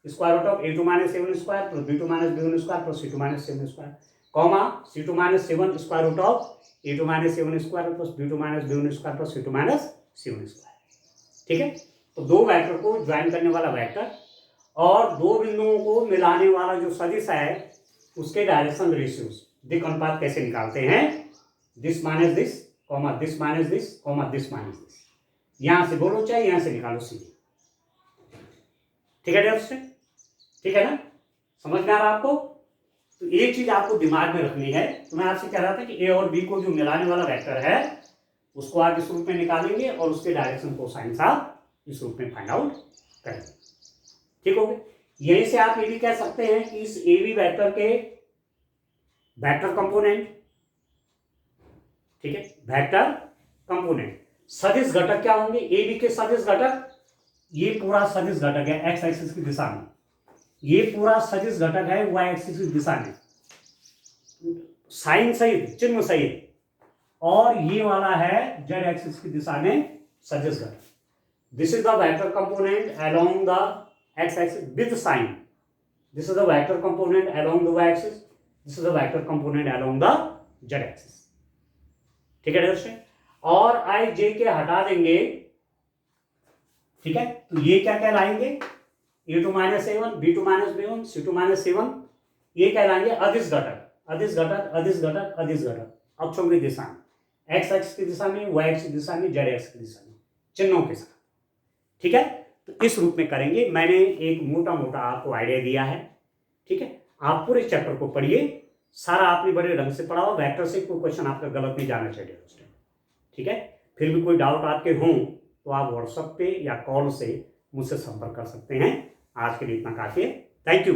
square root of a2 minus a1 square plus b2 minus b1 square plus c2 minus c1 square, comma c2 minus c1 square root of a2 minus a1 square plus b2 minus b1 square plus c2 minus c1 square. ठीक है, तो दो vector को join करने वाला vector और दो बिंदुओं को मिलाने वाला जो सदिश है उसके डायरेक्शन रेशियोज, दिक् अनुपात कैसे निकालते हैं, this minus this comma this minus this comma this minus this. यहां से बोलो चाहे यहां से निकालो सीधे। ठीक है डियर, ठीक है ना, समझ में आ रहा आपको। तो एक चीज आपको दिमाग में रखनी है, तो मैं आपसे कह रहा था कि ए और बी को जो मिलाने वाला वेक्टर है उसको आप इस रूप में निकालेंगे और उसके डायरेक्शन कोसाइंस आप इस रूप में फाइंड आउट करेंगे। ठीक हो गया, यहीं से आप ये भी कह सकते हैं कि इस ए बी वेक्टर के वेक्टर कंपोनेंट, ठीक है, वेक्टर कंपोनेंट सदिश घटक क्या होंगे, ए बी के सदिश घटक, ये पूरा सदिश घटक है एक्स एक्सिस की दिशा में, ये पूरा सदिश घटक है वाई एक्सिस की दिशा में, साइन सहित, चिन्ह सहित, और ये वाला है जेड एक्सिस की दिशा में सदिश घटक। This is the vector component along the X axis with sign, this is the vector component along the Y axis, this is the vector component along the Z axis. ठीक है दोस्तों, और आई जे के हटा देंगे। ठीक है, तो ये क्या कहलाएंगे, a2 minus a1, b2 minus b1, c2 minus c1, ये कहलाएंगे अदिश घटक, अदिश घटक, अदिश घटक, अदिश घटक अक्षों की दिशा में, एक्स एक्स की दिशा में, वाई एक्स की दिशा में, जेड एक्स की दिशा में, चिन्हों के साथ। ठीक है, तो इस रूप में करेंगे। मैंने एक मोटा मोटा आपको आइडिया दिया है, ठीक है। आप पूरे चैप्टर को पढ़िए, सारा आपने बड़े ढंग से पढ़ा हो, वेक्टर से कोई क्वेश्चन आपका गलत नहीं जाना चाहिए उस टाइम, ठीक है। फिर भी कोई डाउट आपके हों तो आप व्हाट्सएप पे या कॉल से मुझसे संपर्क कर सकते हैं। आज के लिए इतना काफी है। Thank you.